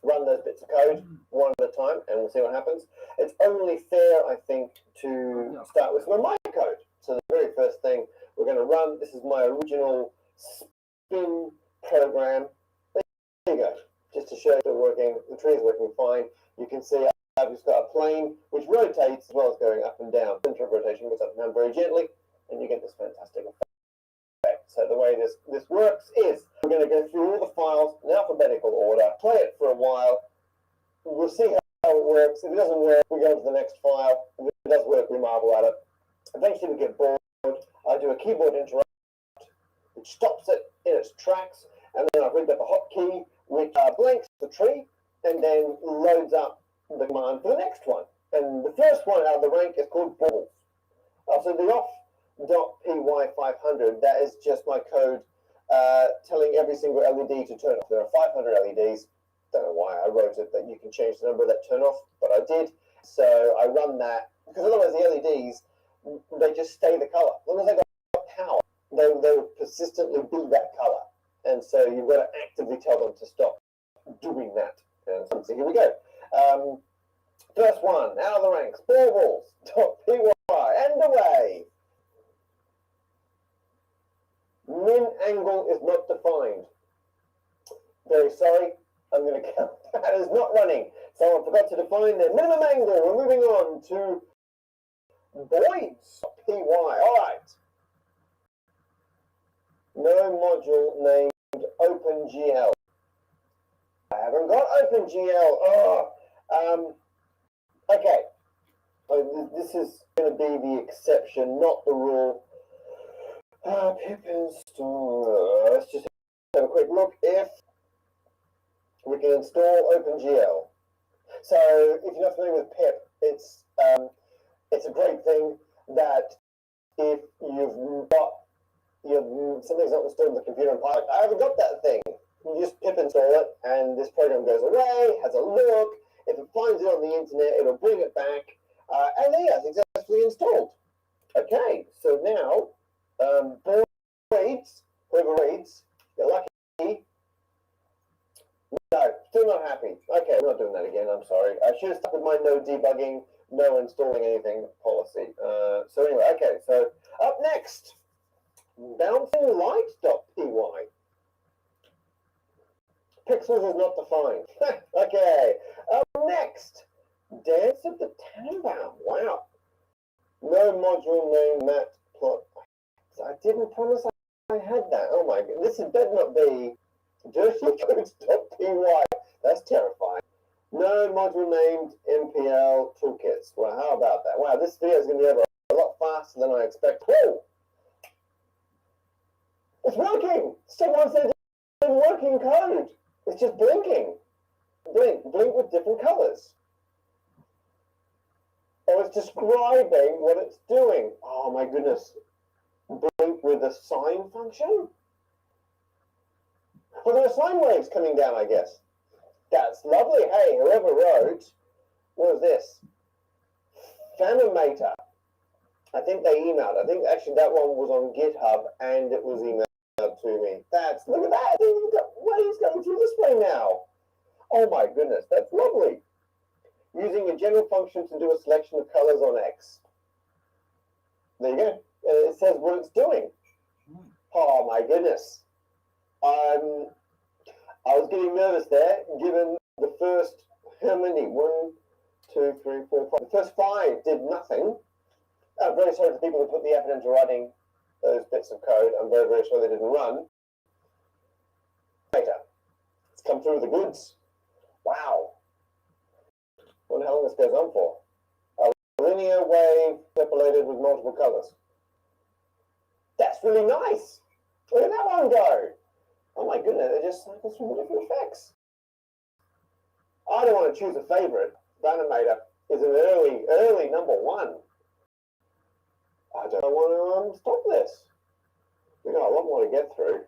run those bits of code one at a time, and we'll see what happens. It's only fair, I think, to start with my code. So the very first thing we're going to run, this is my original spin program. There you go. Just to show you it's working, the tree is working fine. You can see I've just got a plane which rotates as well as going up and down. Center of rotation goes up and down very gently, and you get this fantastic effect. So the way this works is we're going to go through all the files in alphabetical order, play it for a while. We'll see how it works. If it doesn't work, we go to the next file. If it does work, we marvel at it. Eventually we get bored. I do a keyboard interrupt, which stops it in its tracks, and then I've rigged up a hotkey which blanks the tree and then loads up the command for the next one. And the first one out of the rank is called balls. So the off.py500, that is just my code telling every single LED to turn off. There are 500 LEDs. Don't know why I wrote it, that you can change the number that turn off, but I did. So I run that, because otherwise the LEDs, they just stay the color. As long as they got power, they will persistently be that color. And so you've got to actively tell them to stop doing that. And so here we go. First one, out of the ranks, baubles.py, and away. Min angle is not defined. Very sorry, I'm going to count. That is not running. Someone forgot to define their minimum angle. We're moving on to Boyds.py. All right. No module named OpenGL. I haven't got OpenGL. Okay. This is going to be the exception, not the rule. Pip install. Let's just have a quick look if we can install OpenGL. So if you're not familiar with pip, it's a great thing that if you've got something's not installed in the computer and pilot, I haven't got that thing. You just pip install it, and this program goes away, has a look. If it finds it on the internet, it'll bring it back, and there, it's successfully installed. Okay, so now, whoever reads, you're lucky. No, still not happy. Okay, we're not doing that again, I'm sorry. I should have stuck with my no debugging, no installing anything policy. So anyway, okay, so up next, bouncinglight.py. Pixels is not defined. Okay, up next, Dance of the Tannenbaum. Wow. No module name Matt plot. I didn't promise I had that. Oh my god, this better not be dirtycodes.py. That's terrifying. No module named MPL toolkits. Well, how about that? Wow, this video is going to be over a lot faster than I expect. Whoa! It's working! Someone said it's working code. It's just blinking. Blink with different colors. Oh, it's describing what it's doing. Oh my goodness. Blink with a sine function? Well, there are sine waves coming down, I guess. That's lovely. Hey, whoever wrote, what is this? Fanimator. I think they emailed. I think actually that one was on GitHub and it was emailed to me. Look at that. You've got waves going through display now. Oh my goodness, that's lovely. Using a general function to do a selection of colors on X. There you go. It says what it's doing. Oh my goodness. I was getting nervous there, given the first, how many? 1, 2, 3, 4, 5. The first 5 did nothing. I'm very sorry for people who put the effort into writing those bits of code. I'm very, very sorry they didn't run. Later. It's come through the goods. Wow. I wonder how long this goes on for. A linear wave interpolated with multiple colors. That's really nice. Look at that one go. Oh my goodness, it just cycles through the different effects. I don't want to choose a favorite. Animator is an early number 1. I don't want to stop this. We've got a lot more to get through.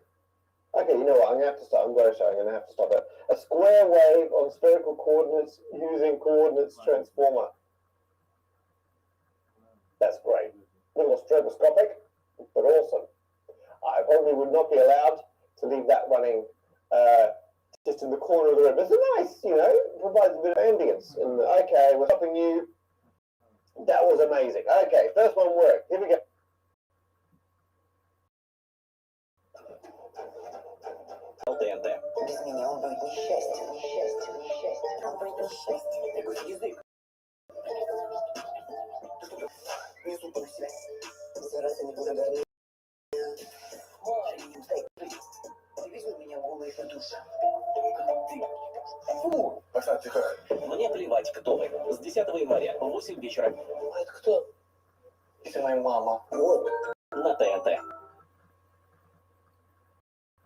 Okay, you know what? I'm going to have to stop. I'm very sorry. I'm going to have to stop it. A square wave on spherical coordinates using coordinates transformer. That's great. A little stroboscopic, but awesome. I probably would not be allowed to leave that running just in the corner of the room. It's nice, provides a bit of ambience. And okay, we're stopping you. That was amazing. Okay, first one worked. Here we go. ТНТ. Без меня он будет несчастье. Он будет несчастье. Такой язык. Несу про себя. Зараза неблагодарная. Привезут меня голые по душе. Фу! Пошла, тихо. Мне плевать, кто вы. С 10 января в 8 вечера. А это кто? Это моя мама. Вот. На ТНТ.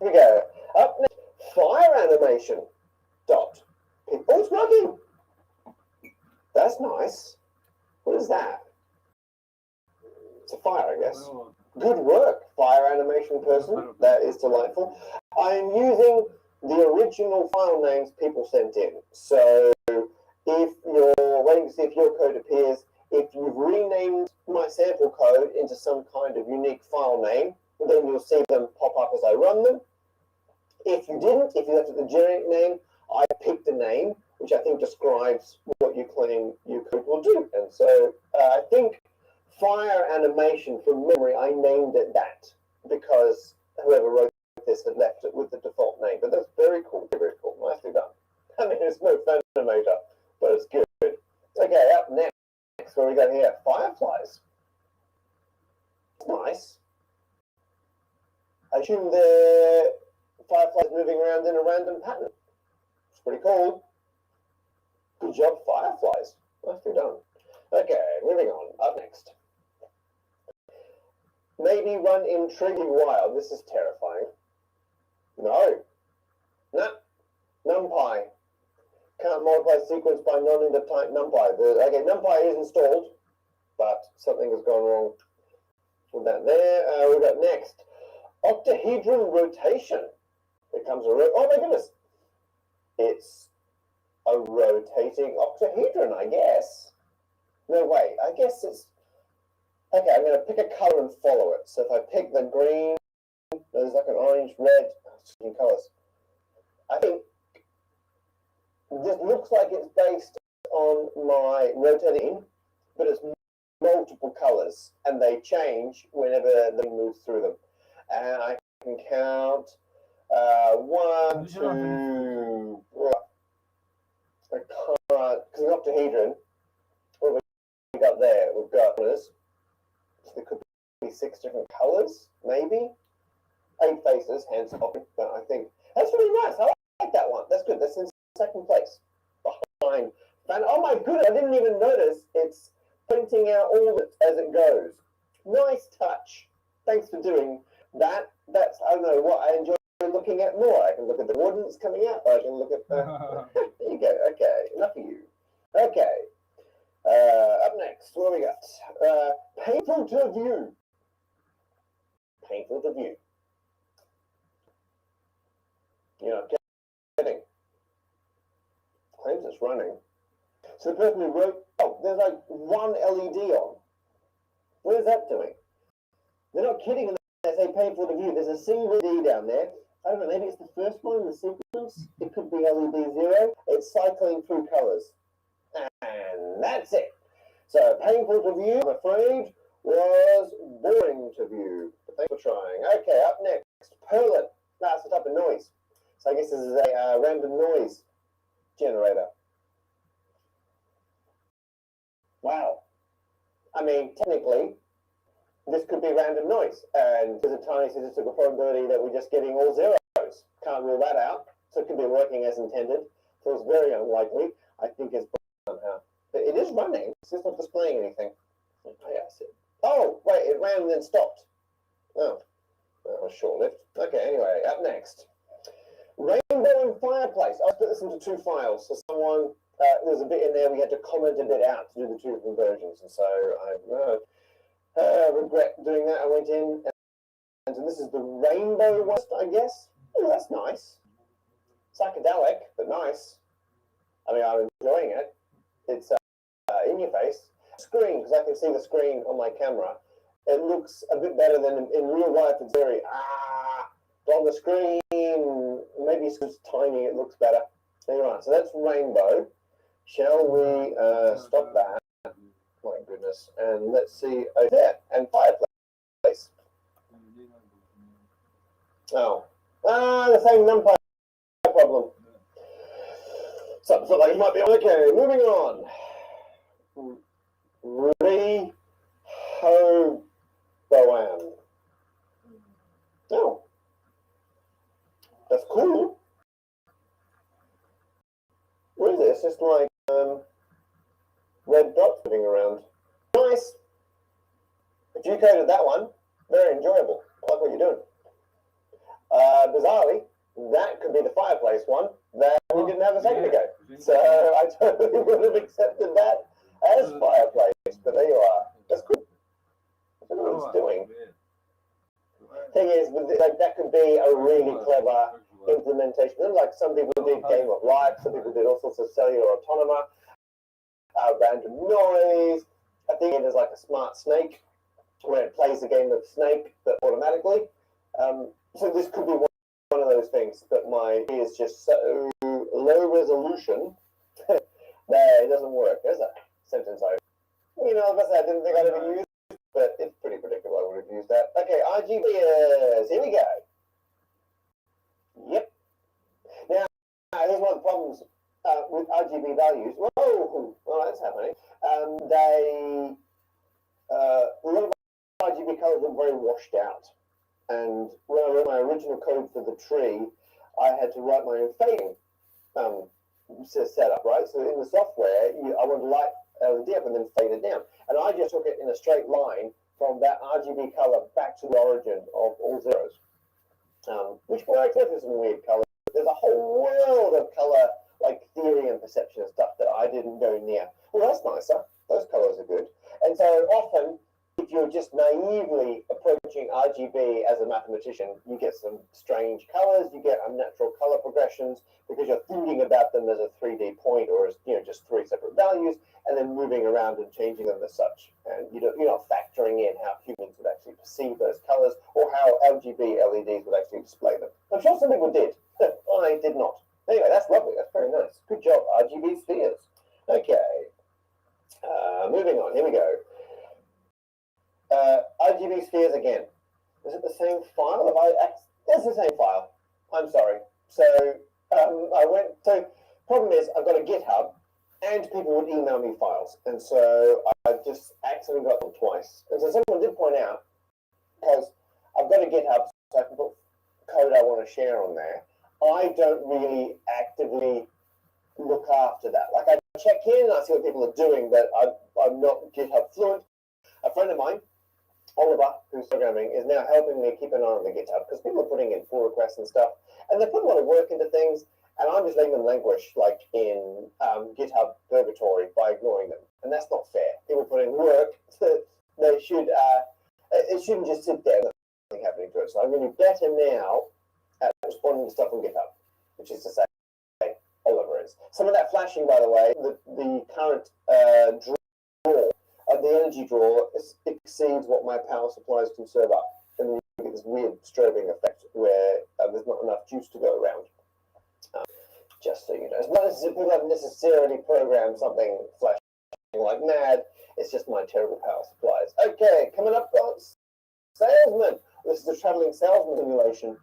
Here we go. Up next, fire animation. Dot. Oh, it's working. That's nice. What is that? It's a fire, I guess. Good work, fire animation person. That is delightful. I am using the original file names people sent in. So if you're waiting to see if your code appears, if you've renamed my sample code into some kind of unique file name, then you'll see them pop up as I run them. If you didn't, if you left it the generic name, I picked a name which I think describes what you claim your code will do. And so I think fire animation, from memory, I named it that because whoever wrote this had left it with the default name. But that's very cool, very cool. Nicely done. I mean, it's no animator, but it's good. Okay, up next, what we got here? Fireflies. Nice. I assume the fireflies moving around in a random pattern. It's pretty cool. Good job, fireflies. Nicely done. Okay, moving on. Up next. Maybe run intriguing wild. This is terrifying. No. No. NumPy. Can't multiply sequence by non-index type NumPy. Okay, NumPy is installed, but something has gone wrong with that there. We've got next. Octahedron rotation. It comes a oh my goodness. It's a rotating octahedron, I guess. No, wait, I guess it's... Okay, I'm going to pick a color and follow it. So if I pick the green, there's like an orange, red, colors. I think this looks like it's based on my rotating, but it's multiple colors, and they change whenever they move through them. And I can count 1, 2. I can't, because an octahedron. What we got there? We've got this. There could be 6 different colors, maybe 8 faces, hence but I think that's really nice. I like that one. That's good. That's in second place behind. And oh my goodness, I didn't even notice it's printing out all of it as it goes. Nice touch. Thanks for doing that. That's, I don't know what I enjoy looking at more. I can look at the coordinates coming out. I can look at the... There you go. Okay, enough of you. Okay. Up next, what do we got? Painful to view. Painful to view. You're not getting. Claims it's running. So the person who wrote, oh, there's like one LED on. What is that doing? They're not kidding when they say painful to view. There's a single LED down there. I don't know, maybe it's the first one in the sequence. It could be LED 0. It's cycling through colors. And that's it. So painful to view, I'm afraid, was boring to view. But thanks for trying. Okay, up next, Perlin. That's the type of noise. So I guess this is a random noise generator. Wow. I mean, technically, this could be random noise. And there's a tiny statistical probability that we're just getting all zeros. Can't rule that out. So it could be working as intended. So it's very unlikely. I think it's somehow. But it is running. It's just not displaying anything. Oh, yeah, I see. Oh, wait, it ran and then stopped. Oh, that was short-lived. Okay, anyway, up next. Rainbow and Fireplace. I split this into 2 files. So someone, there's a bit in there we had to comment a bit out to do the 2 different versions. And so I regret doing that. I went in, and so this is the rainbow one, I guess. Oh, that's nice. Psychedelic, but nice. I mean, I'm enjoying it. It's in your face. Screen, because I can see the screen on my camera. It looks a bit better than in real life. It's very, but on the screen, maybe it's just tiny, it looks better. Anyway, so that's rainbow. Shall we stop that? My goodness. And let's see over there. And Fireplace. Oh. The same NumPy problem. Something like it might be okay. Moving on. Rehoboam. Oh, that's cool. What is this? Just like red dots moving around. Nice. If you coded that one, very enjoyable. I like what you're doing. Bizarrely, that could be the Fireplace one that we didn't have a second ago. So I totally would have accepted that as Fireplace, but there you are. That's cool. I don't know what it's doing. Thing is, like, that could be a really clever implementation. Like some people did Game of Life, some people did all sorts of cellular autonoma, random noise. I think there's like a smart snake where it plays a game of Snake, but automatically. So this could be one of those things, but my is just so low resolution No, it doesn't work. There's a sentence I didn't think I'd ever use, but it's pretty predictable I would have used that. Okay, RGBs. Here we go. Yep. Now, here's one of the problems with RGB values. Whoa, well, that's happening. A lot of RGB colors are very washed out. And when I wrote my original code for the tree, I had to write my own fading setup, right? So in the software, I would light LED up and then fade it down. And I just took it in a straight line from that RGB color back to the origin of all zeros, which works. There's some weird colors. There's a whole world of color, like theory and perception and stuff that I didn't go near. Well, that's nicer. Those colors are good. And so often, if you're just naively approaching RGB as a mathematician, you get some strange colors, you get unnatural color progressions because you're thinking about them as a 3D point or as just three separate values, and then moving around and changing them as such. And you're not factoring in how humans would actually perceive those colors or how RGB LEDs would actually display them. I'm sure some people did. I did not. Anyway, that's lovely. That's very nice. Good job, RGB spheres. Okay. Moving on. Here we go. RGB spheres again. Is it the same file? It's the same file. I'm sorry. So So problem is, I've got a GitHub, and people would email me files, and so I've just accidentally got them twice. And so someone did point out, because I've got a GitHub, so I can put code I want to share on there. I don't really actively look after that. Like, I check in and I see what people are doing, but I'm not GitHub fluent. A friend of mine, Oliver, who's programming, is now helping me keep an eye on the GitHub because people are putting in pull requests and stuff, and they put a lot of work into things, and I'm just letting them languish like in GitHub purgatory by ignoring them, and that's not fair. People put in work, they should. It shouldn't just sit there, nothing happening to it. So I'm going to be better now at responding to stuff on GitHub, which is to say, Oliver is. Some of that flashing, by the way, the current draw. The energy draw exceeds what my power supplies can serve up, and you get this weird strobing effect where there's not enough juice to go around. Just so you know, it's not as if people haven't necessarily programmed something flashing like mad. It's just my terrible power supplies. Okay, coming up, salesman. This is a traveling salesman simulation.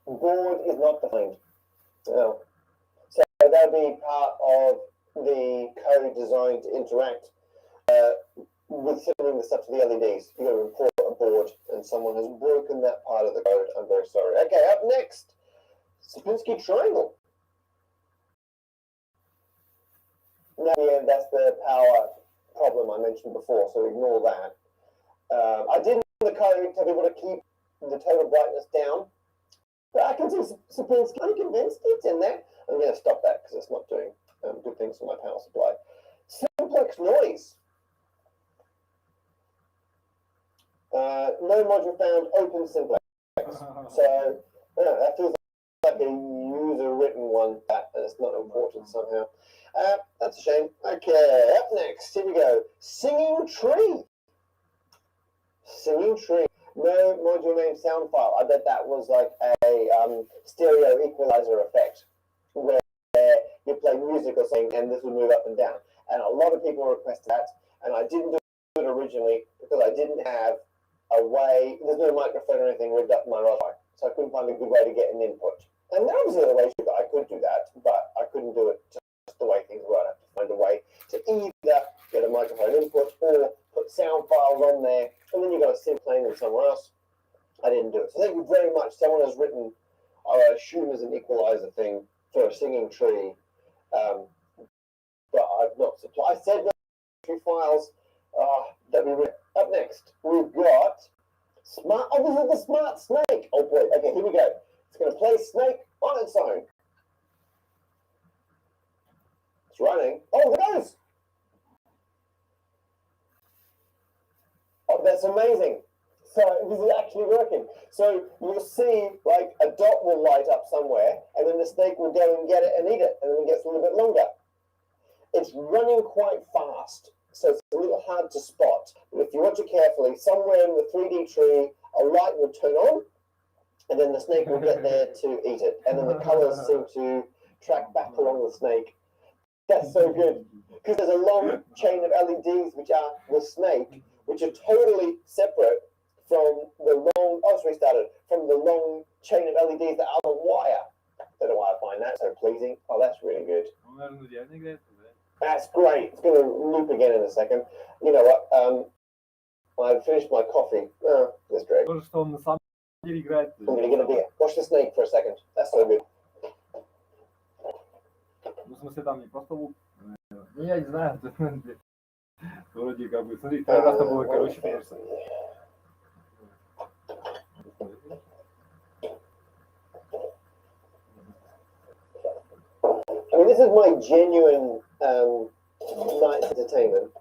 Board is not defined. No. So that'll be part of the code designed to interact with sending the stuff to the LEDs. You've got to import a board, and someone has broken that part of the code. I'm very sorry. Okay, up next, Sierpinski triangle. Now, yeah, that's the power problem I mentioned before, so ignore that. I did in the code tell people to keep the total brightness down, but I can see Sierpinski. I'm convinced it's in there. I'm going to stop that because it's not doing good things for my power supply. Simplex noise. No module found, open simplex. So that feels like a user-written one, and it's not important somehow. That's a shame. Okay, up next, here we go. Singing tree. Singing tree. No module name sound file. I bet that was like a stereo equalizer effect, where you play music or something, and this would move up and down. And a lot of people requested that, and I didn't do it originally because I didn't have a way. There's no microphone or anything rigged up in my Wi-Fi, so I couldn't find a good way to get an input. And there was other ways that I could do that, but I couldn't do it just the way things were. I'd have to find a way to either get a microphone input or put sound files on there, and then you've got to sync playing them somewhere else. I didn't do it. So thank you very much. Someone has written, I assume, as an equalizer thing for a singing tree, but I've not supplied. I said no tree files. That'd be real. Up next, we've got smart. Oh, this is the smart snake. Oh boy. Okay, here we go. It's going to play snake on its own. It's running. Oh, there it goes. Oh, that's amazing. So this is actually working. So you'll see like a dot will light up somewhere, and then the snake will go and get it and eat it, and then it gets a little bit longer. It's running quite fast, so it's a little hard to spot. But if you watch it carefully, somewhere in the 3D tree, a light will turn on, and then the snake will get there to eat it. And then the colors seem to track back along the snake. That's so good. Because there's a long chain of LEDs which are the snake, which are totally separate from the long, oh, so we started, from the long chain of LEDs that are the wire. Don't know why I find that so pleasing. Oh, that's really good. That's great. It's going to loop again in a second. You know what? I've finished my coffee. Oh, that's great. I'm going to get a beer. Watch the snake for a second. That's so good. Ну, в смысле, там не просто лук. Ну, я не знаю. Вроде как бы, смотри, каждый раз было, короче, просто. I mean, this is my genuine night entertainment.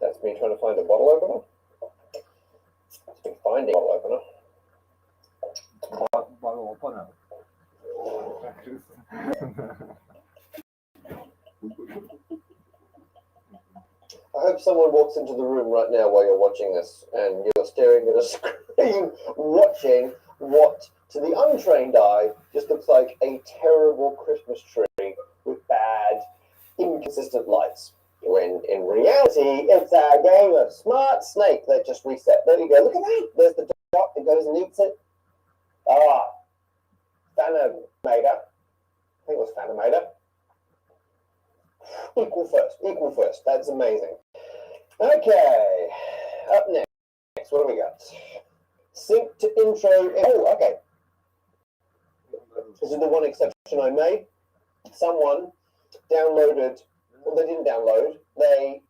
That's me trying to find a bottle opener. It's been finding a bottle opener. Bottle opener. I hope someone walks into the room right now while you're watching this and you're staring at a screen watching what, to the untrained eye, just looks like a terrible Christmas tree with bad, inconsistent lights. When in reality, it's a game of Smart Snake that just reset. There you go. Look at that. There's the dot that goes and eats it. Ah, Fanimator. I think it was Fanimator. Equal first. Equal first. That's amazing. Okay. Up next, what do we got? Sync to intro. Oh, okay. This is the one exception I made. Someone downloaded. Well, they didn't download. They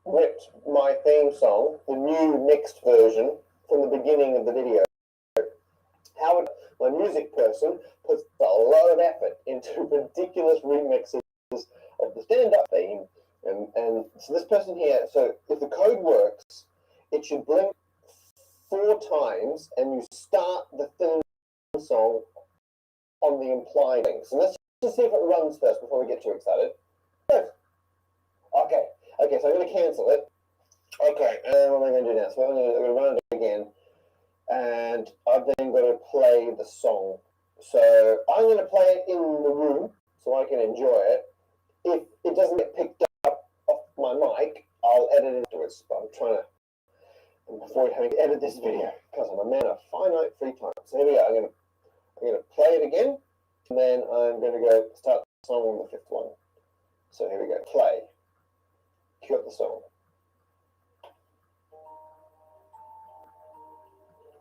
ripped my theme song, the new mixed version, from the beginning of the video. Howard, my music person, puts a lot of effort into ridiculous remixes of the stand-up theme. And so this person here, so if the code works, it should blink 4 times and you start the theme song on the implied link. So let's just see if it runs first before we get too excited. Okay, so I'm going to cancel it. Okay, and what am I going to do now? So I'm going to run it again. And I've then got to play the song. So I'm going to play it in the room so I can enjoy it. If it doesn't get picked up off my mic, I'll edit it afterwards. But I'm trying to avoid having to edit this video because I'm a man of finite free time. So here we are. I'm going to play it again, and then I'm going to go start the song on the 5th one. So here we go. Play. Cue up the song.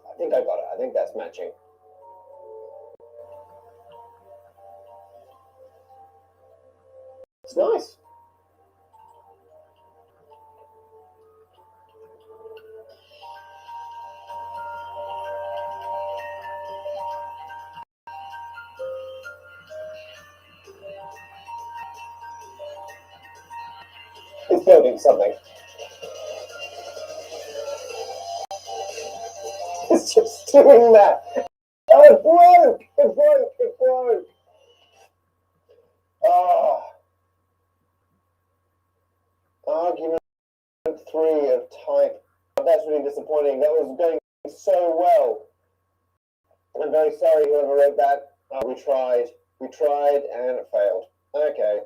I think I got it. I think that's matching. It's nice. It's building something. It's just doing that. Oh, it broke! It broke! It broke! Oh. Argument 3 of type. That's really disappointing. That was going so well. I'm very sorry whoever wrote that. We tried and it failed. Okay.